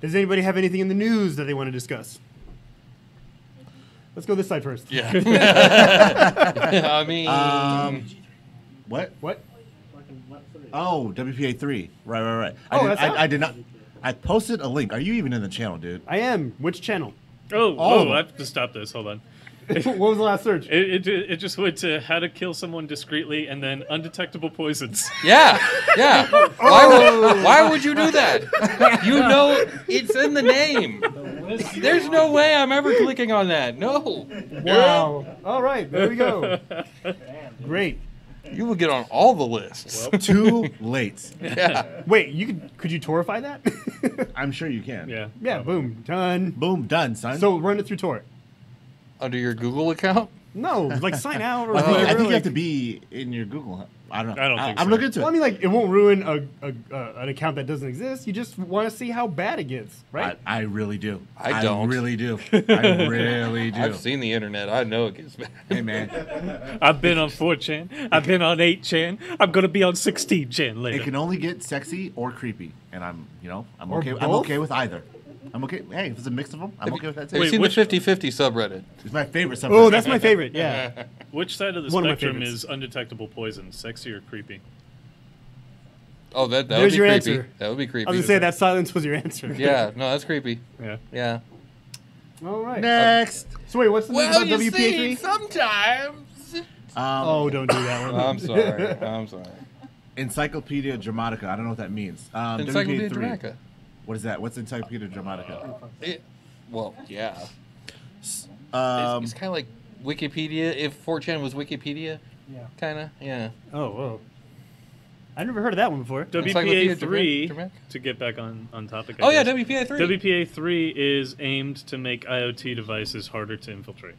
Does anybody have anything in the news that they want to discuss? Let's go this side first. Yeah. I mean, What? What? Oh, WPA 3. Right. Oh, that's out? I did not. I posted a link. Are you even in the channel, dude? I am. Which channel? All of them. I have to stop this. Hold on. What was the last search? It just went to how to kill someone discreetly and then undetectable poisons. yeah. Why would you do that? You know it's in the name. There's no way I'm ever clicking on that. No. Wow. All right, there we go. Great. You will get on all the lists. Too late. Yeah. Wait, could you Torify that? I'm sure you can. Yeah. Yeah, boom, done. Boom, done, son. So run it through Tor. Under your Google account? No, like sign out or I think, whatever. I think you like- have to be in your Google. I don't know. I don't think I'm so. looking into it. Well, I mean, like, it won't ruin an account that doesn't exist. You just want to see how bad it gets, right? I really do. I don't. really do. I really do. I've seen the internet. I know it gets bad. Hey, man. I've been on 4chan. I've been on 8chan. I'm gonna be on 16chan later. It can only get sexy or creepy, and I'm Or okay. I'm both? okay with either. I'm okay. Hey, if it's a mix of them, I'm okay with that Have too. you Wait, seen which- the 50-50 subreddit? It's my favorite subject. Oh, that's my favorite. Yeah. Which side of the One of my spectrum favorites. is undetectable poison, sexy or creepy? Oh, that would There's be your creepy. answer. That would be creepy. I was gonna say that silence was your answer. Yeah, no, that's creepy. Yeah. Yeah. All right. Next. So wait, what's the news about WPA3? sometimes. Oh, don't do that one. I'm sorry. I'm sorry. Encyclopedia Dramatica. I don't know what that means. Encyclopedia WPA3. Dramatica. What is that? What's Encyclopedia Dramatica? Well, yeah. Um, It's kind of like Wikipedia. If 4chan was Wikipedia, Yeah. kind of. Yeah. Oh, whoa. I never heard of that one before. WPA 3, Dramatica? to get back on topic. Oh yeah, guess. WPA 3. WPA 3 is aimed to make IoT devices harder to infiltrate.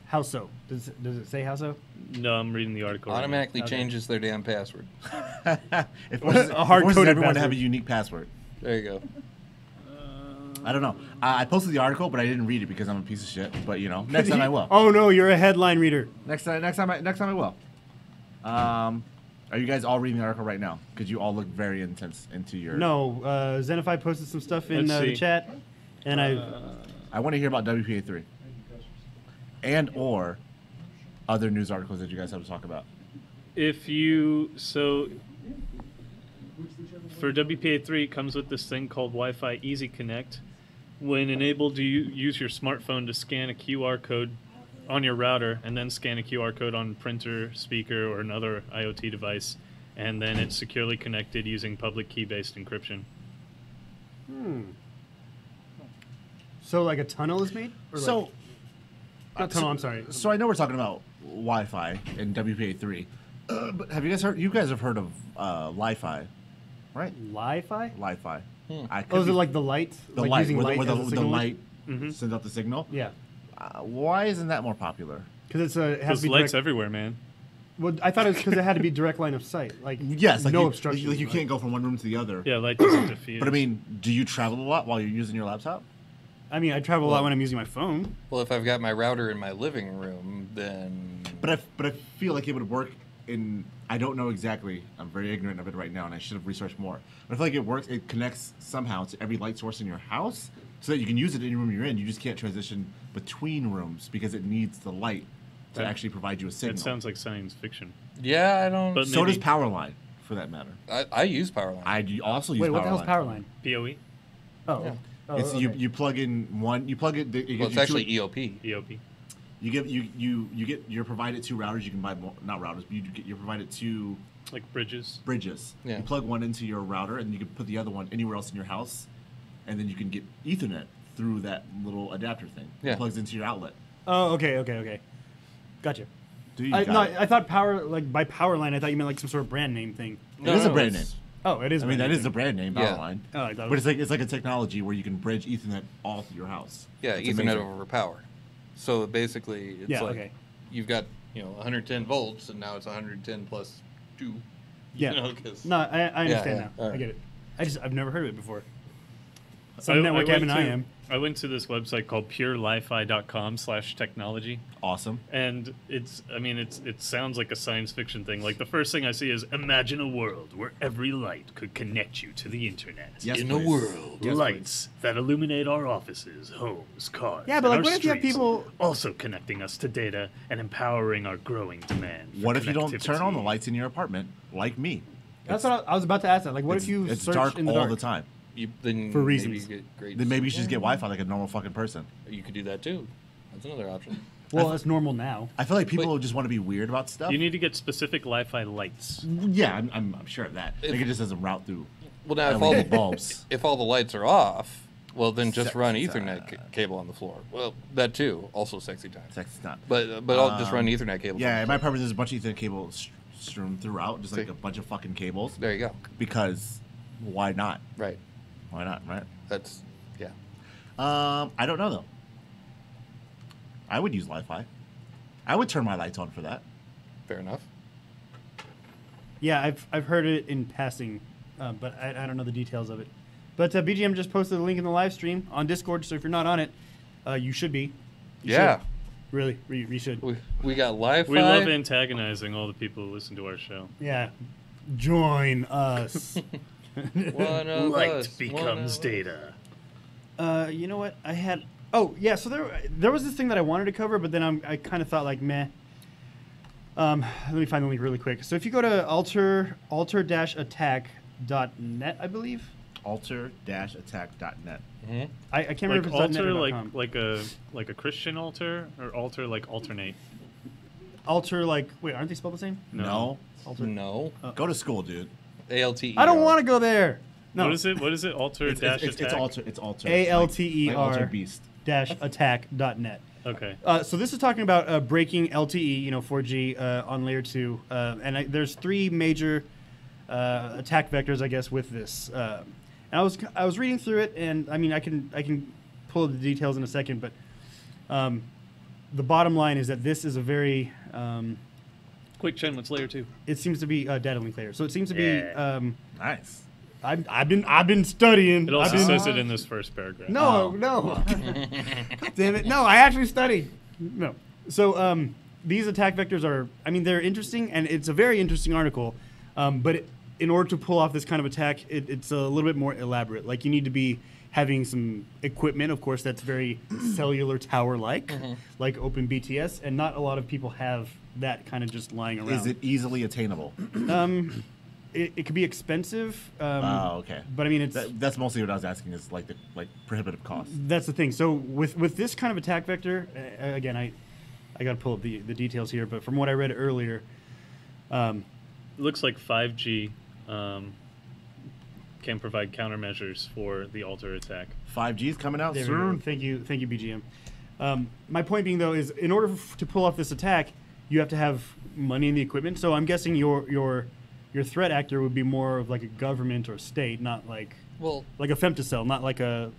How so? Does it say how so? No, I'm reading the article. right now. Automatically Okay. changes their damn password. it forces, A hard-coded forces everyone to have password. a unique password. There you go. I don't know. I posted the article, but I didn't read it because I'm a piece of shit. But next time I will. Oh no, you're a headline reader. Next time I will. Are you guys all reading the article right now? Because you all look very intense into your. No, Zenify posted some stuff in Let's the see. chat, and I want to hear about WPA3 and or other news articles that you guys have to talk about. For WPA 3, it comes with this thing called Wi-Fi Easy Connect. When enabled, you use your smartphone to scan a QR code on your router and then scan a QR code on printer, speaker, or another IoT device, and then it's securely connected using public key-based encryption. so like a tunnel is made. Or So, like, not tunnel. I'm sorry. so I know we're talking about Wi-Fi and WPA3, but have you guys heard? You guys have heard of Li-Fi, right? Li-Fi? Li-Fi. Oh, is it like the light? the like light, using where light the, as a where the signal? light Mhm. sends out the signal? Yeah, Why isn't that more popular? because it has Because to be lights direct. everywhere, man. Well, I thought it was because it had to be direct line of sight. Like Yes, like no you, obstruction. Like you can't go from one room to the other. Yeah, light doesn't diffuse. But I mean, do you travel a lot while you're using your laptop? I mean, I travel a lot when I'm using my phone. Well, if I've got my router in my living room, then But I feel like it would work in I don't know exactly. I'm very ignorant of it right now, and I should have researched more. But I feel like it works. It connects somehow to every light source in your house, so that you can use it in any room you're in. You just can't transition between rooms because it needs the light to That- actually provide you a signal. It sounds like science fiction. Yeah, I don't. But So does maybe- Powerline, for that matter. I use Powerline. Also use Wait, Powerline. what the hell's Powerline? PoE, Oh, Yeah. oh, It's okay. you plug in one. You plug it. It well, gives it's you actually two, EOP. EOP. You get you're provided two routers. You can buy more, not routers, but you're provided two Like bridges. bridges. Yeah. You plug one into your router, and you can put the other one anywhere else in your house, and then you can get Ethernet through that little adapter thing. Yeah. It plugs into your outlet. Oh, okay. Gotcha. Do you? I, got no, it. I thought by Powerline, I thought you meant like some sort of brand name thing. It is a brand it's- name. Oh, it is. I mean, brand that name. is the brand name, Yeah. Powerline. Oh, I thought it But was- it's like a technology where you can bridge Ethernet all through your house. Yeah, It's Ethernet amazing. over power. So basically, it's Yeah, like okay. you've got 110 volts, and now it's 110 plus 2. Yeah. You know, 'cause- No, I understand yeah. now. I get it. I've never heard of it before. I- Some network went admin I to- am. I went to this website called purelifi.com/technology. Awesome. And it sounds like a science fiction thing. Like the first thing I see is imagine a world where every light could connect you to the internet. Yes, in please. a world. Yes, Lights that illuminate our offices, homes, cars. Yeah, but, and like, our what if you have streets, people- also connecting us to data and empowering our growing demand? for What if you don't turn on the connectivity? lights in your apartment like me? That's what I was about to ask that. Like, what if you It's search dark in the all dark? the time. Then For maybe reasons. you get great. Then maybe you should just get Wi-Fi like a normal fucking person. You could do that too. That's another option. Well, that's normal now. I feel like people Wait. just want to be weird about stuff. You need to get specific Li-Fi lights. Yeah, I'm sure of that. Like it just doesn't route through Well, now if all LED the bulbs. if all the lights are off, well then just Sexy run time. Ethernet cable on the floor. Well, that too. Also sexy time. Sex is not. But I'll just run Ethernet cable. Yeah, from in the my floor. apartment there's a bunch of Ethernet cables strewn throughout, just like See? a bunch of fucking cables. There you go. Because why not? Right. Why not? Right? That's yeah. I don't know though. I would use Wi-Fi. I would turn my lights on for that. Fair enough. Yeah, I've heard it in passing, but I don't know the details of it. But BGM just posted a link in the live stream on Discord, so if you're not on it, you should be. You Yeah. should. Really, you should. We got Wi-Fi. We love antagonizing all the people who listen to our show. Yeah. Join us. One of Light us, becomes one of data. You know what? I had. Oh yeah. So there was this thing that I wanted to cover, but then I kind of thought like meh. Let me find the link really quick. So if you go to alter-attack.net, I believe. alter-attack.net. Mhm. I can't Like remember if it's altar, .net or .com. like a Christian altar, or altar like alternate. Alter like wait, aren't they spelled the same? No. Alter. No. Go to school, dude. ALTE. I don't want to go there. No. What is it? What is it? Alter dash attack. It's alter. It's alter. ALTER. Like alter beast. -attack.net. Okay. So this is talking about breaking LTE, 4G on layer 2, and there's three major attack vectors, I guess, with this. And I was reading through it, and I mean I can pull the details in a second, but the bottom line is that this is a very Quick, Chen, what's layer 2? it seems to be a data link layer. So it seems to Yeah. be Nice. I've been studying. It also I've been, says it in this first paragraph. No, Oh. no. Damn it. No, I actually studied. No. So these attack vectors are, I mean, they're interesting, and it's a very interesting article. But in order to pull off this kind of attack, it's a little bit more elaborate. Like, you need to be having some equipment, of course, that's very cellular tower-like, like OpenBTS, and not a lot of people have that kind of just lying around. Is it easily attainable? It could be expensive. Oh, okay. But I mean, it's... That's mostly what I was asking. Is like the prohibitive cost. That's the thing. So with this kind of attack vector, again, I got to pull up the details here, but from what I read earlier, It looks like 5G can provide countermeasures for the alter attack. 5G is coming out there we go. soon. Thank you, BGM. My point being, though, is in order to pull off this attack, you have to have money in the equipment. So I'm guessing your threat actor would be more of like a government or state, not like Well, a femtocell, not like a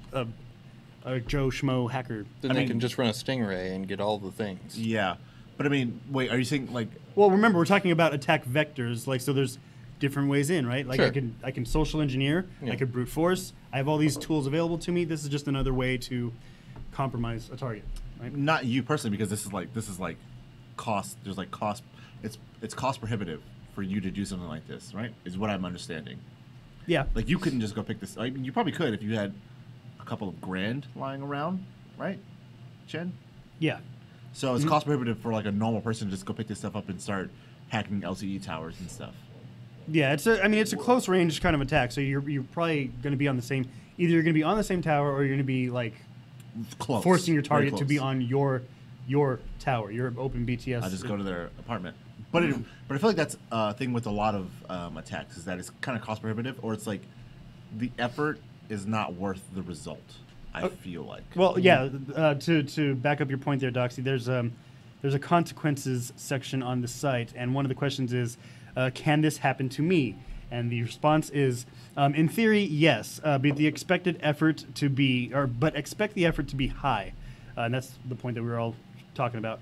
Joe Schmo hacker. then I they mean- can just run a Stingray and get all the things. Yeah, but I mean, wait. Are you saying like? Well, remember we're talking about attack vectors, like so. There's different ways in, right? Like Sure. I can social engineer, Yeah. I could brute force. I have all these tools available to me. This is just another way to compromise a target, right? Not you personally, because this is like cost. There's like cost it's cost prohibitive for you to do something like this, right? Is what I'm understanding. Yeah. Like you couldn't just go pick this. I mean, you probably could if you had a couple of grand lying around, right, Chen? Yeah. So it's cost prohibitive for like a normal person to just go pick this stuff up and start hacking LTE towers and stuff. Yeah, it's a close range kind of attack. So you're probably going to be on the same. Either you're going to be on the same tower, or you're going to be like Close. forcing your Very target to close. be on your tower, your open BTS. I just go to their apartment. But I feel like that's a thing with a lot of attacks is that it's kind of cost prohibitive, or it's like the effort is not worth the result. I feel like. Well, yeah. To back up your point there, Doxy, there's a consequences section on the site, and one of the questions is, can this happen to me? And the response is, in theory, yes, but expect the effort to be high, and that's the point that we were all talking about.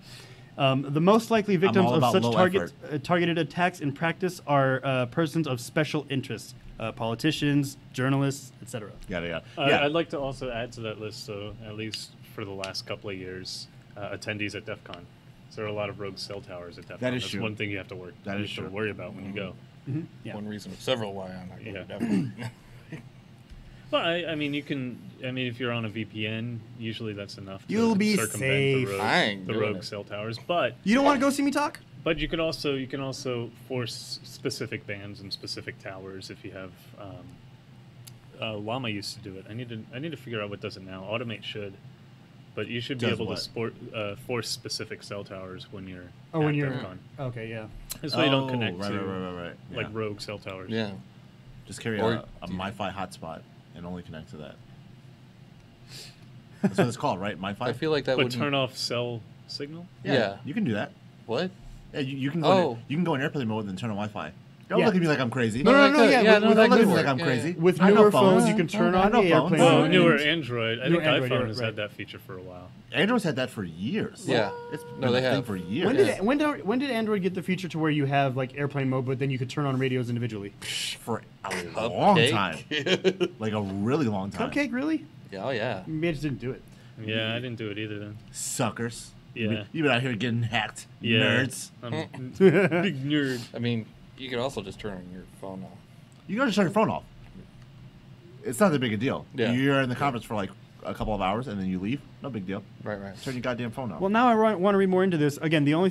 The most likely victims all of about such low targeted attacks in practice are persons of special interest, politicians, journalists, etc. Yeah. I'd like to also add to that list, so at least for the last couple of years, attendees at DEF CON. So there are a lot of rogue cell towers at DEF CON. That is That's true. one thing you have to worry about when you go. Yeah. One reason of several why I'm not going Yeah. to definitely. Well, I mean, you can. I mean, if you're on a VPN, usually that's enough to You'll be circumvent safe. I ain't the doing rogue it. cell towers. But You don't want to go see me talk? you can also force specific bands and specific towers if you have. Llama used to do it. I need to figure out what does it now. Automate should, but you should be Does able what? to force specific cell towers when you're When at you're DEF CON. okay, yeah. This way you don't connect right, to right. like Yeah. rogue cell towers. Yeah. Just carry Or- a MiFi hotspot and only connect to that. That's what it's called, right? MiFi. I feel like that But would turn off cell signal. Yeah. You can do that. What? Yeah, you can go. Oh. You can go in airplane mode and turn on Wi-Fi. Don't Yeah. look at me like I'm crazy. No, that could- yeah, no, with that Don't look could at me like work. I'm Yeah, crazy. yeah. With I know newer phones. phones, you can turn I on know the phones. airplane Oh, mode. newer and- Android. I Newer think Android, iPhone yeah, has right. had that feature for a while. Android's had that for years. Yeah. It's No, been they a thing have. for years. When did Android get the feature to where you have like airplane mode, but then you could turn on radios individually? For a long Cupcake. time, like a really long time. Cupcake, really? Yeah, oh yeah. Maybe I just didn't do it. Yeah, I didn't do it either then. Suckers. Yeah. You've been out here getting hacked. Yeah. Nerds. I'm a big nerd. I mean, you could also just turn your phone off. You can just turn your phone off. It's not that big a deal. Yeah. You're in the conference for like a couple of hours and then you leave. No big deal. Right. Turn your goddamn phone off. Well, now I want to read more into this. Again, the only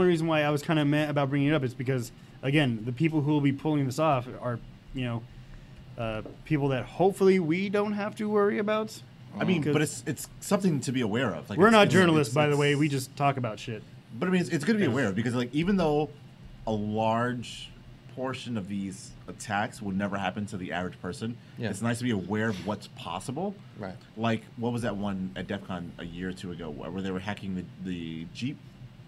reason why I was kind of mad about bringing it up is because, again, the people who will be pulling this off are, people that hopefully we don't have to worry about. I mean, Because- but it's something to be aware of. Like We're not it's- journalists, by the it's- way. We just talk about shit. But I mean, it's good to be aware of because, like, even though a large portion of these attacks would never happen to the average person, Yeah. it's nice to be aware of what's possible. Right. Like, what was that one at DEF CON a year or two ago where they were hacking the Jeep,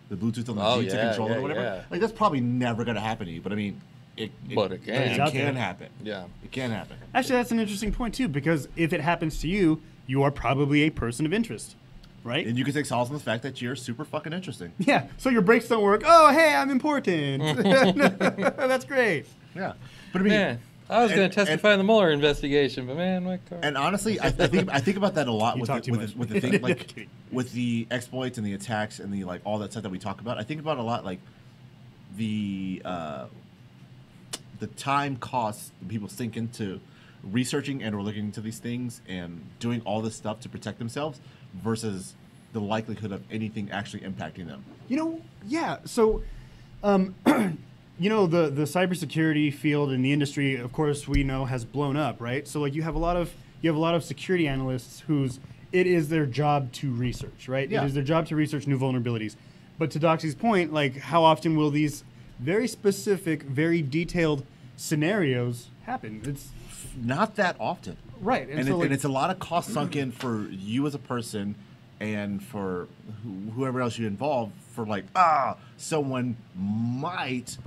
the Bluetooth on the Oh, Jeep to yeah, control it yeah, or whatever? yeah. Like, that's probably never going to happen to you. But I mean, it But it can. It out can there. happen. Yeah. It can happen. Actually, that's an interesting point too, because if it happens to you, you are probably a person of interest, right? And you can take solace in the fact that you're super fucking interesting. Yeah. So your brakes don't work. Oh, hey, I'm important. That's great. Yeah. But I mean, Man, I was and- going to testify in the Mueller investigation, but man, my car. And honestly, I think about that a lot You with talk the, too with, much. the, with the thing like Kidding. with the exploits and the attacks and the like all that stuff that we talk about. I think about a lot like the time costs people sink into researching and or looking into these things and doing all this stuff to protect themselves versus the likelihood of anything actually impacting them. Yeah. So, the cybersecurity field in the industry, of course, we know has blown up, right? So, like, you have a lot of security analysts whose it is their job to research, right? Yeah. It is their job to research new vulnerabilities. But to Doxy's point, like, how often will these very specific, very detailed scenarios happen? It's Not that often. right, And, so, and it's a lot of cost sunk in for you as a person and for whoever else you involve for like, someone might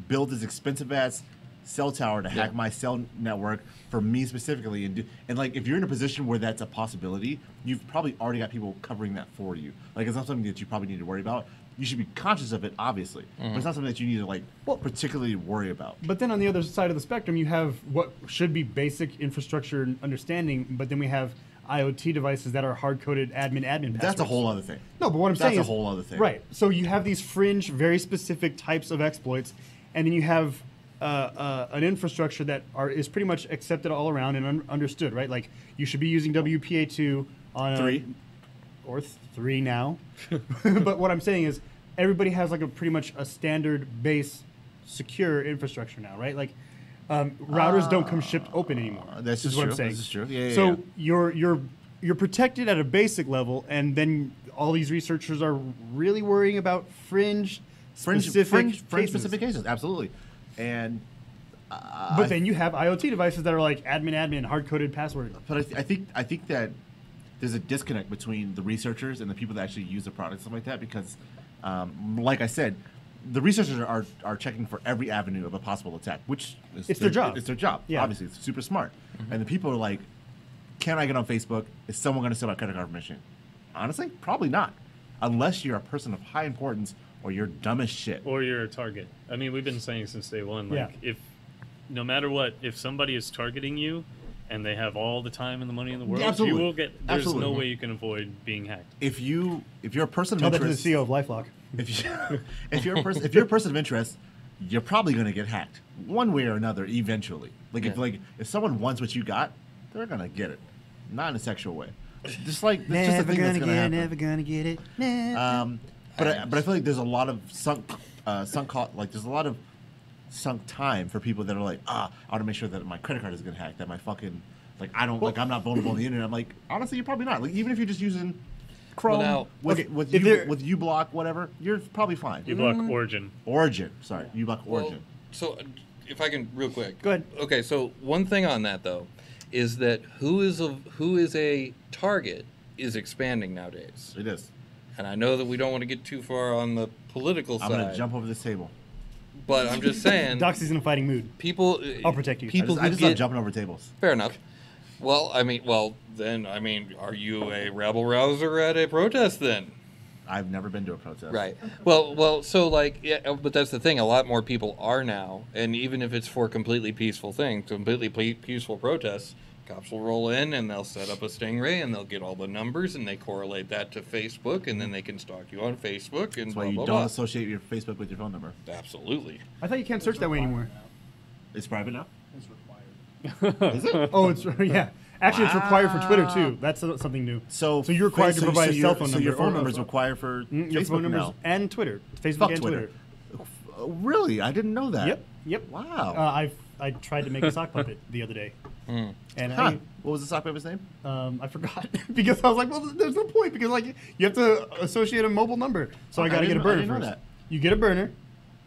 build this expensive ass cell tower to hack my cell network for me specifically and like if you're in a position where that's a possibility, you've probably already got people covering that for you. Like it's not something that you probably need to worry about. You should be conscious of it, obviously, but it's not something that you need to like particularly worry about. But then on the other side of the spectrum, you have what should be basic infrastructure understanding, but then we have IoT devices that are hard-coded admin passwords. That's a whole other thing. No, but what I'm saying is... That's a whole other thing. Right. So you have these fringe, very specific types of exploits, and then you have an infrastructure that is pretty much accepted all around and understood, right? Like, you should be using WPA2 on 3. Or 3 now. But what I'm saying is everybody has like a pretty much a standard base secure infrastructure now, right? Like, routers don't come shipped open anymore. That's is just what true. I'm saying. This is true. Yeah, so yeah. you're protected at a basic level, and then all these researchers are really worrying about fringe specific cases. Absolutely. And but then you have IoT devices that are like admin, hard-coded password. But I think that there's a disconnect between the researchers and the people that actually use the product, stuff like that, because, like I said, the researchers are checking for every avenue of a possible attack, which is their job. It's their job. Yeah. Obviously, it's super smart. And the people are like, can I get on Facebook? Is someone going to steal my credit card information? Honestly, probably not, unless you're a person of high importance or you're dumb as shit. Or you're a target. I mean, we've been saying since day one, like, Yeah. if no matter what, if somebody is targeting you and they have all the time and the money in the world, Absolutely. you will get. There's Absolutely. no way you can avoid being hacked. If you're a person Tell of that to the interest, CEO of LifeLock. if you're a person of interest, you're probably going to get hacked one way or another eventually. Like if someone wants what you got, they're going to get it, not in a sexual way. Just like it's just a thing that's going to happen. Never gonna get it. But I feel like there's a lot of sunk there's a lot of sunk time for people that are like, I want to make sure that my credit card is going to hack, that my fucking I'm not vulnerable on the internet. I'm like, honestly, you're probably not. Like, even if you're just using Chrome Well, now, with uBlock, whatever, you're probably fine. You block Origin. Sorry, uBlock Origin. Well, so if I can, real quick. Go ahead. Okay, so one thing on that though, is that who is a target is expanding nowadays. It is. And I know that we don't want to get too far on the political I'm side. gonna jump over this table. But I'm just saying, Doxy's in a fighting mood. people. I'll protect you. People I who just love get jumping over tables. fair enough. Well, then, are you a rabble rouser at a protest then? I've never been to a protest. Right. Well. So but that's the thing. A lot more people are now, and even if it's for completely peaceful things, completely peaceful protests, cops will roll in and they'll set up a stingray and they'll get all the numbers and they correlate that to Facebook and then they can stalk you on Facebook and That's why blah you blah don't blah. associate your Facebook with your phone number. Absolutely. I thought you can't search that way anymore. It's private now. It's required. Is it? Oh, it's yeah. Actually, it's required for Twitter too. That's something new. So you're required to provide a cell phone number. So your phone or number is no- required for your Facebook phone numbers now. and Twitter, Facebook Fuck and Twitter. Really? I didn't know that. Yep. Wow. I tried to make a sock puppet the other day, and Huh. What was the sock puppet's name? I forgot because I was like, well, there's no point because like you have to associate a mobile number, so I got to get a burner I didn't know first. that. You get a burner,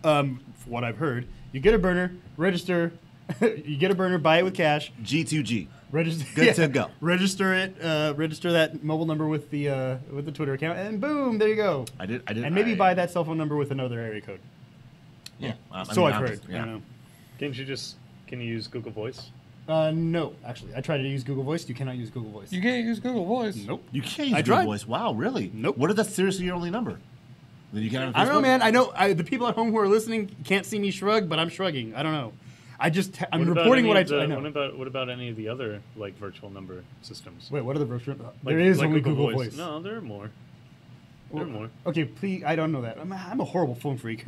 for what I've heard. You get a burner, register. You get a burner, buy it with cash. G2G. Register. Good to go. Register it. Register that mobile number with the Twitter account, and boom, there you go. I did. And maybe buy that cell phone number with another area code. Yeah. So I've heard. Yeah. I don't Can you use Google Voice? know. No, actually, I tried to use Google Voice. You cannot use Google Voice. You can't use Google Voice. Nope. You can't use I Google tried. Voice. Wow, really? Nope. What if that's seriously your only number? Then you can't have I don't know, Facebook? man. I know the people at home who are listening can't see me shrug, but I'm shrugging. I don't know. I'm What about reporting any what I, of the- I know. What about any of the other like virtual number systems? Wait, what are the virtual? Like- There is like only Google Voice. No, there are more. There are more. Okay, please. I don't know that. I'm a horrible phone freak.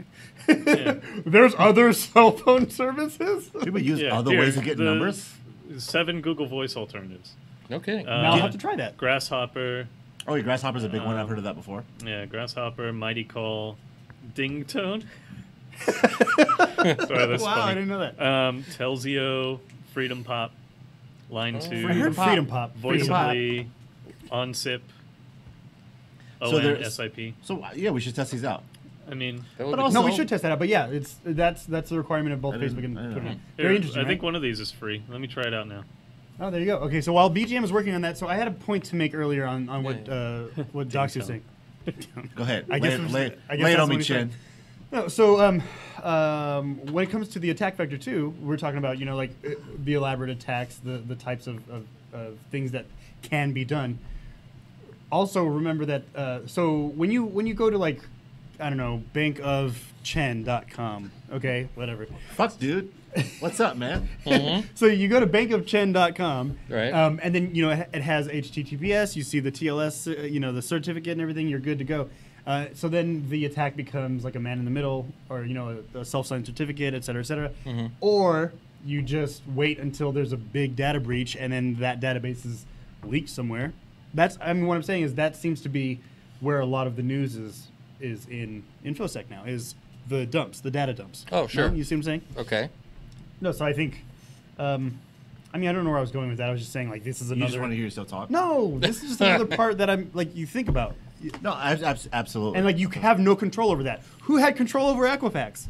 Yeah. There's other cell phone services. People use Yeah, other here, ways to get the numbers. 7 Google Voice alternatives. No kidding. Now I'll have to try that. Grasshopper. Oh, yeah, Grasshopper's a big one. I've heard of that before. Yeah, Grasshopper, Mighty Call, Dingtone. Sorry, that's Wow, funny. I didn't know that. Telsio, Freedom Pop, Line 2, I heard Freedom Pop. Voiceably, OnSIP, So ON, there's- SIP. So yeah, we should test these out. I mean, That would but be also- No, we should test that out. But yeah, that's the requirement of both I didn't- Facebook and I didn't Twitter. know. Very here, interesting. I think right? one of these is free. Let me try it out now. Oh, there you go. Okay, so while BGM is working on that, so I had a point to make earlier on what Docs was saying. Go ahead. I guess lay that's it on what me, he said. Chin. No, so when it comes to the attack vector 2, we're talking about the elaborate attacks, the types of things that can be done. Also, remember that so when you go to bankofchen.com, okay, whatever. Fuck, dude. What's up, man? So you go to bankofchen.com, Right. And then it has HTTPS. You see the TLS, the certificate and everything. You're good to go. So then the attack becomes like a man in the middle, or a self-signed certificate, et cetera, or you just wait until there's a big data breach, and then that database is leaked somewhere. What I'm saying is that seems to be where a lot of the news is in InfoSec now, is the dumps, the data dumps. Oh, sure. No? You see what I'm saying? Okay. No, so I think, I don't know where I was going with that. I was just saying, like, this is You another. just want to hear yourself talk? No, this is just another part that I'm like you think about, No, absolutely. and like you have no control over that. Who had control over Equifax?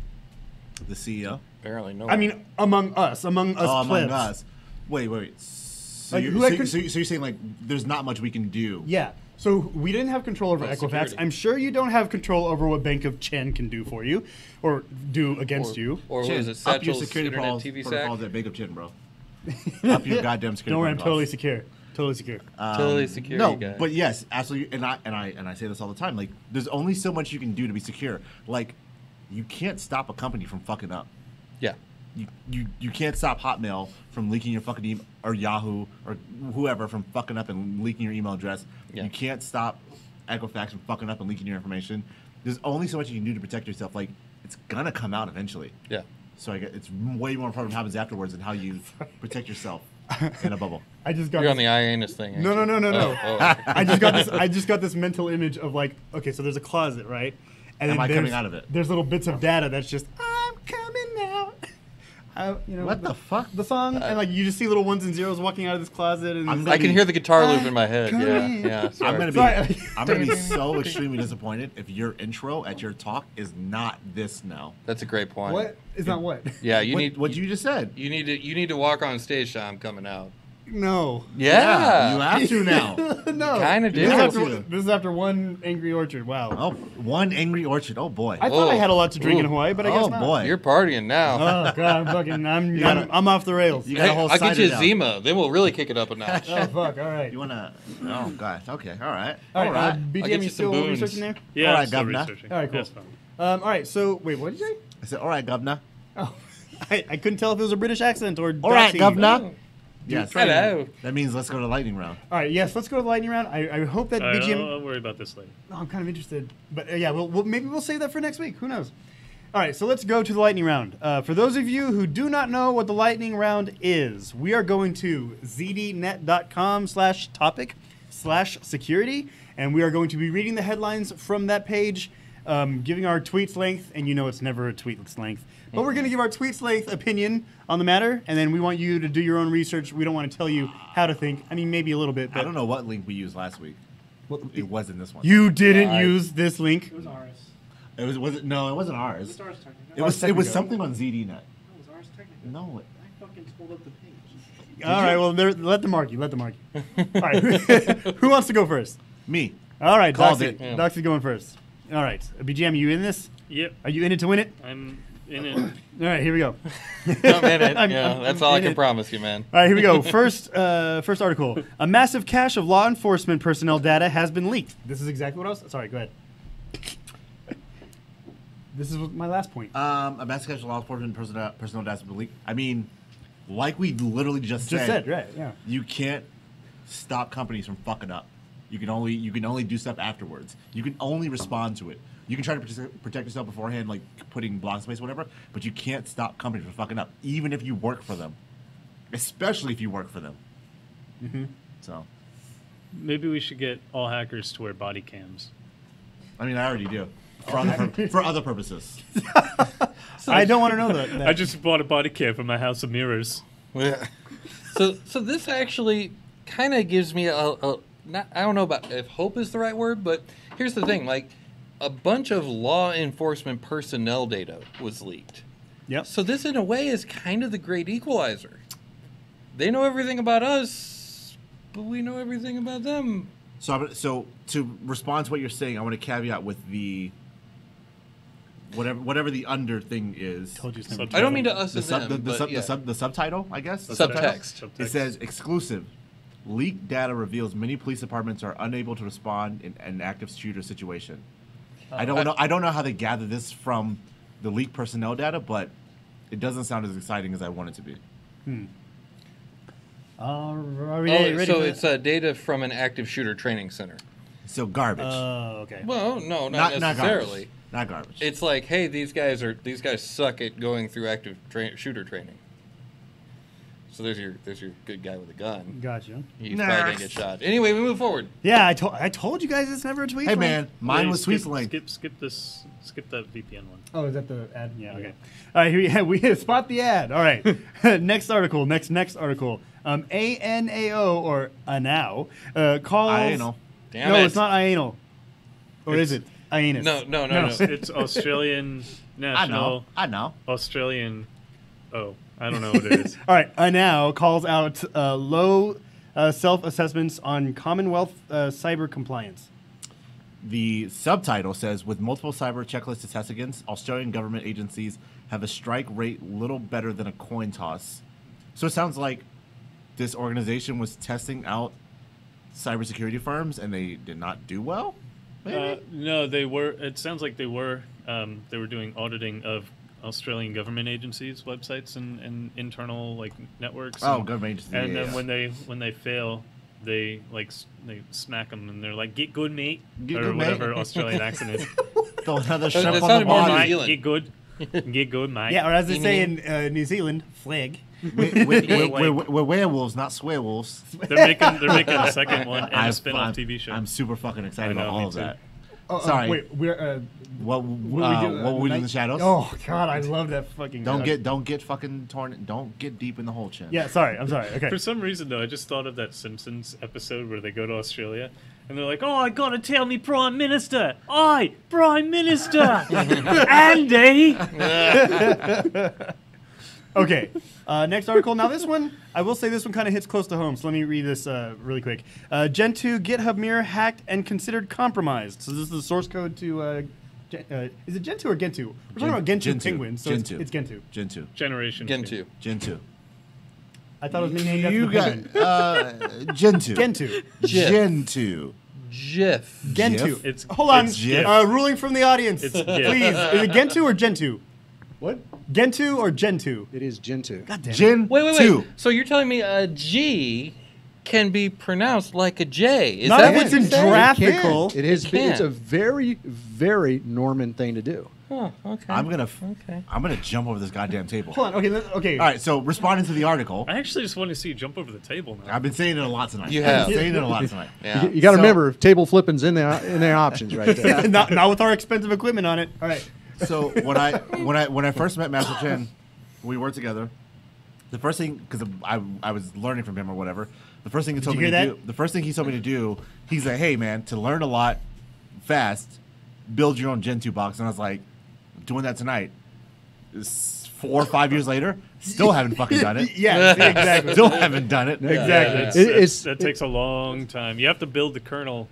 the CEO. Apparently no. I mean, among us Oh, among plebs. us. Wait. So, Like, you're, who had so, con- so you're saying like there's not much we can do? Yeah. So we didn't have control over Well, Equifax. security. I'm sure you don't have control over what Bank of Chen can do for you, or do against you. Or Chin, was it up your Satchel's security internet TV protocols sack? at Big of Chin, bro. Up your goddamn security. Don't worry, I'm protocols. totally secure. Totally secure. Totally security No, guy. but yes, absolutely, and I say this all the time. Like, there's only so much you can do to be secure. Like, you can't stop a company from fucking up. Yeah. You can't stop Hotmail from leaking your fucking email, or Yahoo, or whoever from fucking up and leaking your email address. Yeah. You can't stop Equifax from fucking up and leaking your information. There's only so much you can do to protect yourself. Like, it's gonna come out eventually. Yeah. So I get it's way more important what happens afterwards than how you protect yourself in a bubble. I just got You're on this- the IANUS thing. ain't No, you? no, no, no, no. Oh. I just got this mental image of like, okay, so there's a closet, right? And Am then I coming there's- out of it? There's little bits of data that's just, I'm coming out. What the fuck? The song, and like you just see little ones and zeros walking out of this closet, and I'm I can hear the guitar loop I'm in my head. Yeah. coming. Yeah. I'm Sorry. gonna be Sorry. I'm gonna be so extremely disappointed if your intro at your talk is not this now. That's a great point. what is not what? Yeah. You what, need what you just said. You need to walk on stage. I'm coming out. No. Yeah. you have to now. No. kinda This do. is after- Yeah. This is after one Angry Orchard. Wow. Oh, one angry orchard. Oh boy. I thought I Oh. had a lot to drink in Ooh. Hawaii, but I Oh, guess not. boy. You're partying now. Oh god, I'm gotta- I'm off the rails. You got a whole I'll get cider you down. Zima. Then we'll really kick it up a notch. Oh fuck! All right. You wanna? Oh god. Okay. All right. All All right. right. BGM, I'll get you you still some boons. researching there? Yeah, All right, I'm still Governor. researching. All right, cool. That's fine. All right. So wait, what did you say? I said, all right, governor. Oh, I couldn't tell if it was a British accent or. All right, Doxing. governor. Yes. Hello. That means let's go to lightning round. All right. Yes. Let's go to the lightning round. I hope that All right, BGM. I'll worry about this later. Oh, I'm kind of interested, but yeah, maybe we'll save that for next week. Who knows? All right, so let's go to the lightning round. For those of you who do not know what the lightning round is, we are going to zdnet.com/topic/security, and we are going to be reading the headlines from that page, giving our tweet's length, and you know it's never a tweet's length, but we're going to give our tweet's length opinion on the matter, and then we want you to do your own research. We don't want to tell you how to think. I mean, maybe a little bit, but I don't know what link we used last week. It wasn't this one. you didn't I- use this link. It was ours. Was it? No, it wasn't It ours. was ours technically. It was Technical. something on ZDNet. It was ours technically. No. I fucking pulled up the page. All right, well, let them argue. Let them argue. All right, who wants to go first? Me. All right, Called Doxy. it. Yeah. Doxy going first. All right, BGM, you in this? Yep, Are you in it to win it? I'm in it. All right, here we go. I'm in it. I'm- Yeah, I'm that's all I in can it. promise you, man. All right, here we go. First article. A massive cache of law enforcement personnel data has been leaked. This is exactly what I was. Sorry, go ahead. This is my last point. A mass casual law enforcement personnel data leak. I mean, like we literally just said, right? Yeah. you can't stop companies from fucking up. You can only do stuff afterwards. You can only respond to it. You can try to protect yourself beforehand, like putting block space, whatever. But you can't stop companies from fucking up, even if you work for them, especially if you work for them. Mm-hmm. So, Maybe we should get all hackers to wear body cams. I mean, I already do for other purposes. I don't want to know that. I just bought a body cam for my house of mirrors. Yeah. So this actually kind of gives me a not, I don't know about if hope is the right word, but here's the thing: like a bunch of law enforcement personnel data was leaked. Yep. So this, in a way, is kind of the great equalizer. They know everything about us, but we know everything about them. So to respond to what you're saying, I want to caveat with the whatever the under thing is. Told you it's never Subtitle. I don't mean to us The, and sub, them, the, but sub, yeah. the subtitle, I guess. The Subtext. It says exclusive. Leaked data reveals many police departments are unable to respond in an active shooter situation. I don't know how they gather this from the leaked personnel data, but it doesn't sound as exciting as I want it to be. Are we ready so for it's this? data from an active shooter training center. So garbage. Oh, okay. Well, no, not necessarily. Not garbage. It's like, hey, these guys suck at going through active shooter training. So there's your good guy with a gun. Gotcha. He's probably gonna get shot. Anyway, we move forward. Yeah, I told you guys it's never a tweet. Hey link. man, mine Wait, was skip, Sweet Link. Skip that VPN one. Oh, is that the ad? Yeah. Okay. All right. Here we spot the ad. All right. Next article. Next article. ANAO or ANAO calls. Anal. Damn no, it. it's not anal. Or is it? Anus. No. It's Australian National. I know. Australian. Oh, I don't know what it is. All right. ANAO calls out low self-assessments on Commonwealth cyber compliance. The subtitle says, with multiple cyber checklists to test against, Australian government agencies have a strike rate little better than a coin toss. So it sounds like this organization was testing out cybersecurity firms and they did not do well? Maybe? No, they were. It sounds like they were. They were doing auditing of Australian government agencies' websites and internal like networks. Oh, and, government agencies. And yeah, then yeah. when they fail, they they smack them and they're like, "Get good, mate," Get or good, mate. whatever Australian accent is. Throw another That shrimp on the sounded more New body. Zealand. Get good, get good, mate. Yeah, or as they say in New Zealand, flag. We're werewolves, not swearwolves. They're making a second one and a spin-off TV show. I'm super fucking excited I know, about all me of too. that. Oh, Sorry. Wait, we're What what we do in the shadows? Oh God, I love that fucking. Don't get fucking torn. Don't get deep in the hole, Chin. Yeah, sorry. I'm sorry. Okay. For some reason, though, I just thought of that Simpsons episode where they go to Australia and they're like, "Oh, I gotta tell me Prime Minister, Prime Minister, Andy." Okay. Next article. Now this one, I will say this one kind of hits close to home. So let me read this really quick. Gen 2 GitHub mirror hacked and considered compromised. So this is the source code to. Is it Gen 2 or Gen 2? We're talking about Gen 2 Gen 2. penguins. So Gen it's, 2. it's Gen 2. Gen 2. Generation Gen 2. 2. Gen 2. I thought it was named after You the got penguin. Gen 2. Gen 2. Gen 2. Jiff. Gen GIF? 2. It's Hold on. it's GIF. Ruling from the audience. It's GIF. Please. Is it Gen 2 or Gen 2? What? Gen 2 or Gen 2? It is Gen 2. God damn it. Gen Wait. 2. So you're telling me a G can be pronounced like a J? Is Not that if what it's you're in saying? draft. It can. Graphical. It is. It can. It's a very, very Norman thing to do. Oh, okay. I'm gonna jump over this goddamn table. Hold on. Okay. Okay. All right. So responding to the article, I actually just want to see you jump over the table now. I've been saying it a lot tonight. You have. I've been saying it a lot tonight. Yeah. You got to So- remember, table flipping's in their options right there. not with our expensive equipment on it. All right. So when I first met Master Chen, we worked together. The first thing, because I was learning from him or whatever. The first thing he told you me to hear do. The first thing he told me to do. He's like, "Hey man, to learn a lot fast, build your own Gen 2 box." And I was like, "Doing that tonight." 4 or 5 years later, still haven't fucking done it. Yeah. Exactly. Still haven't done it. Exactly. That takes a long time. You have to build the kernel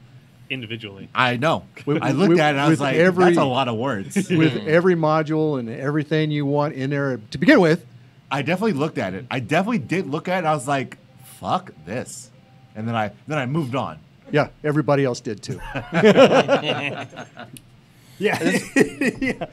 individually. I know. With- I looked with- at it and I was with like, every- "That's a lot of words." With every module and everything you want in there to begin with. I definitely looked at it. I definitely did look at it. I was like, "Fuck this," and then I moved on. Yeah, everybody else did too. Yeah. Yeah.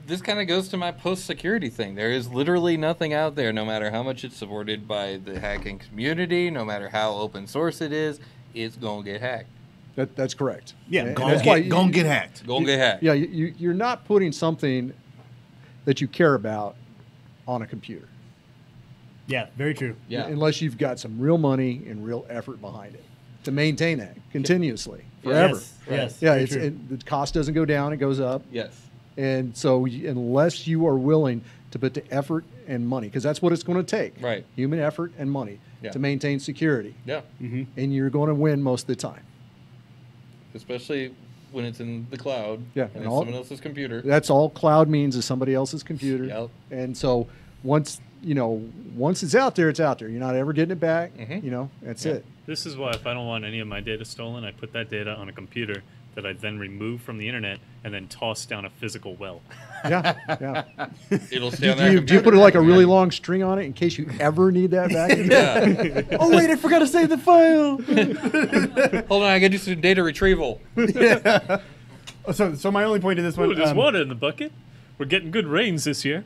This kind of goes to my post-security thing. There is literally nothing out there, no matter how much it's supported by the hacking community, no matter how open source it is, it's going to get hacked. That's correct. Yeah, And go that's get- why Go and get hacked. Going to get hacked. Yeah, you're not putting something that you care about on a computer. Yeah. Very true. Yeah. Unless you've got some real money and real effort behind it to maintain that continuously, forever. Yes. Yes. Yeah, very true. the cost doesn't go down; it goes up. Yes. And so, unless you are willing to put the effort and money, because that's what it's going to take, Right. Human effort and money Yeah. to maintain security, Yeah. and you're going to win most of the time. Especially when it's in the cloud. Yeah, And and it's all- someone else's computer. That's all cloud means is somebody else's computer. Yep. And so, once it's out there, it's out there. You're not ever getting it back. Mhm. That's Yeah. it. This is why if I don't want any of my data stolen, I put that data on a computer that I then remove from the internet and then toss down a physical well. Yeah, yeah. It'll stay on that Do you computer. put like a really long string on it in case you ever need that back? Yeah. Oh wait, I forgot to save the file. Hold on, I got to do some data retrieval. So my only point to this one. Ooh, there's water in the bucket. We're getting good rains this year.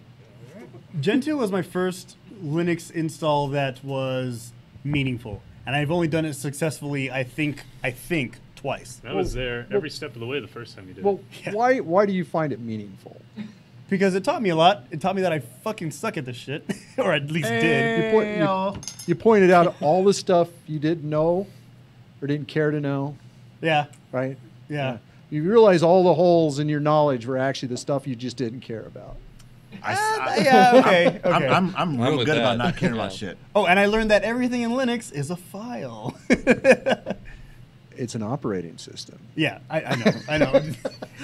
Gentoo was my first Linux install that was meaningful, and I've only done it successfully. I think twice. I was there every step of the way the first time you did Well, it. Yeah. why do you find it meaningful? Because it taught me a lot. It taught me that I fucking suck at this shit, or at least did. You pointed out all the stuff you didn't know or didn't care to know, Yeah, right? yeah. You realize all the holes in your knowledge were actually the stuff you just didn't care about. Yeah, okay. I'm real with good about that. not caring Yeah. about shit. Oh, and I learned that everything in Linux is a file. It's an operating system. Yeah, I know.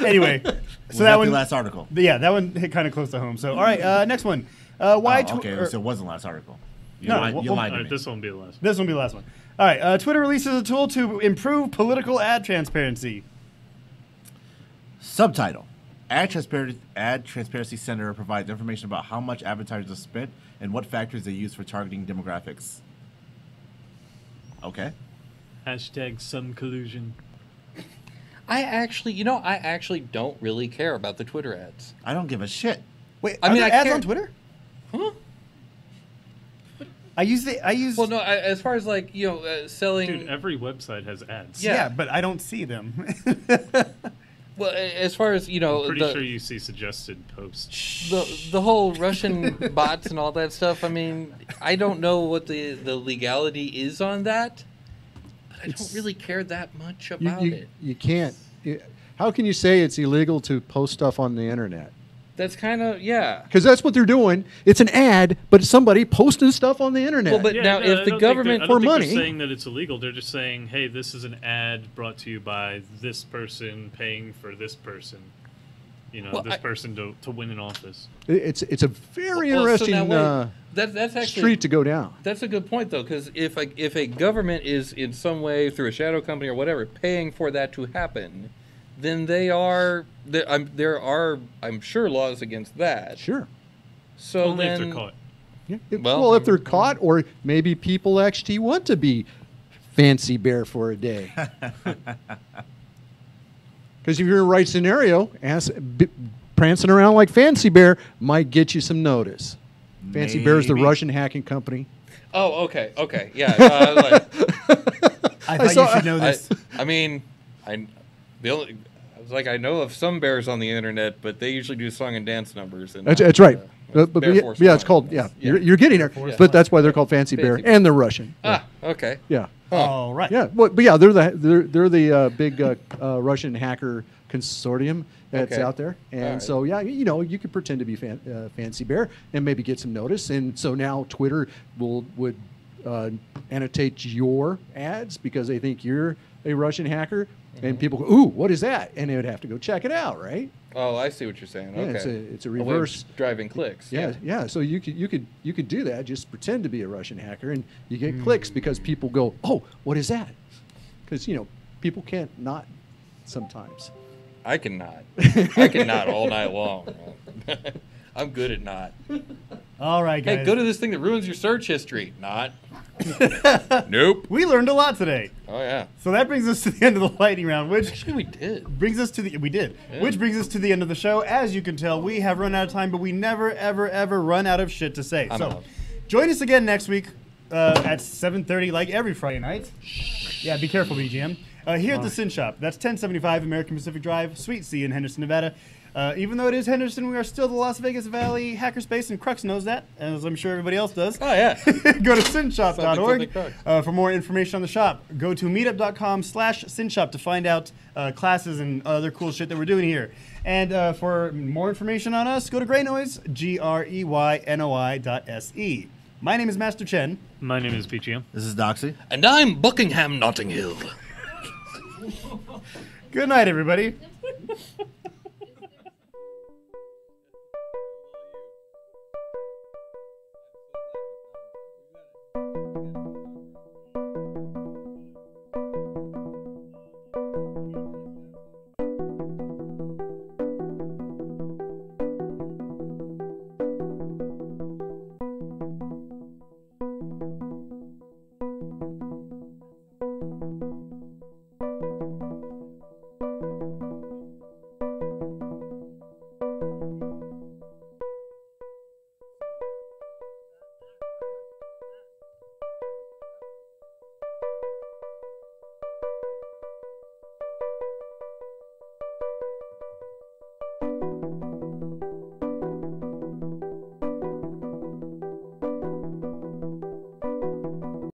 Anyway, so Was that the one, last article? yeah, that one hit kind of close to home. So, all right, next one. Why? Oh, okay, so it wasn't the last article. You No, lied, well, you well, lied All to right, me. this won't be the last. This will be the last one. All right, Twitter releases a tool to improve political ad transparency. Subtitle: Ad Transparency Center provides information about how much advertisers have spent and what factors they use for targeting demographics. Okay. Hashtag some collusion. I actually don't really care about the Twitter ads. I don't give a shit. Wait, I are mean, there I ads care- on Twitter? Huh? I use. Well, no, as far as like, selling. Dude, every website has ads. yeah. yeah. But I don't see them. Well, as far as, I'm pretty the, sure you see suggested posts. the whole Russian bots and all that stuff, I mean, I don't know what the legality is on that, but I don't really care that much about it. You can't. How can you say it's illegal to post stuff on the internet? That's kind of, yeah. Because that's what they're doing. It's an ad, but it's somebody posting stuff on the internet. Well, but now, if the government- I for don't think money- they're saying that it's illegal. They're just saying, hey, this is an ad brought to you by this person paying for this person. Well, This person to win an office. it's a very Well, so interesting now wait, that's actually street to go down. That's a good point, though, because if a government is in some way through a shadow company or whatever paying for that to happen, then there are I'm sure laws against that. Sure. So Only then, if they're caught. Yeah. Well, If they're caught, or maybe people actually want to be Fancy Bear for a day. Because if you're in the right scenario, prancing around like Fancy Bear might get you some notice. Fancy Bear is the Maybe. Russian hacking company. oh, okay, yeah. I thought saw- you should know this. I mean, I was like, I know of some bears on the internet, but they usually do song and dance numbers. And That's right. But Bear yeah, Force yeah, it's One. called, yeah, you're getting there. Force But that's why they're called Fancy Bear, Fancy Bear. and they're Russian. Okay. Yeah. All right. Yeah, but yeah, they're the big Russian hacker consortium that's Okay. out there, and All right. so yeah, you could pretend to be Fancy Bear and maybe get some notice, and so now Twitter would annotate your ads because they think you're a Russian hacker, and people go, "Ooh, what is that?" And they would have to go check it out, right? Oh, I see what you're saying. Yeah, Okay. it's a way of reverse. driving clicks. Yeah. So you could do that. Just pretend to be a Russian hacker, and you get clicks because people go, "Oh, what is that?" Because people can't not sometimes. I can not. I can not all night long. I'm good at not. All right, guys. Hey, go to this thing that ruins your search history. Not. Nope. We learned a lot today. Oh yeah. So that brings us to the end of the lightning round, which Actually, we did. brings us to the Yeah. which brings us to the end of the show. As you can tell, we have run out of time, but we never ever ever run out of shit to say. I'm so out. join us again next week at 7:30, like every Friday night. Yeah, be careful, BGM. Here at the Sin Shop. That's 1075 American Pacific Drive, Suite C in Henderson, Nevada. Even though it is Henderson, we are still the Las Vegas Valley hackerspace, and Crux knows that, as I'm sure everybody else does. Oh yeah. Go to sinshop.org Something for more information on the shop. Go to meetup.com/sinshop to find out classes and other cool shit that we're doing here. And for more information on us, go to Greynoise, GREYNOI.SE. My name is Master Chen. My name is BGM. This is Doxy. And I'm Buckingham Notting Hill. Good night, everybody.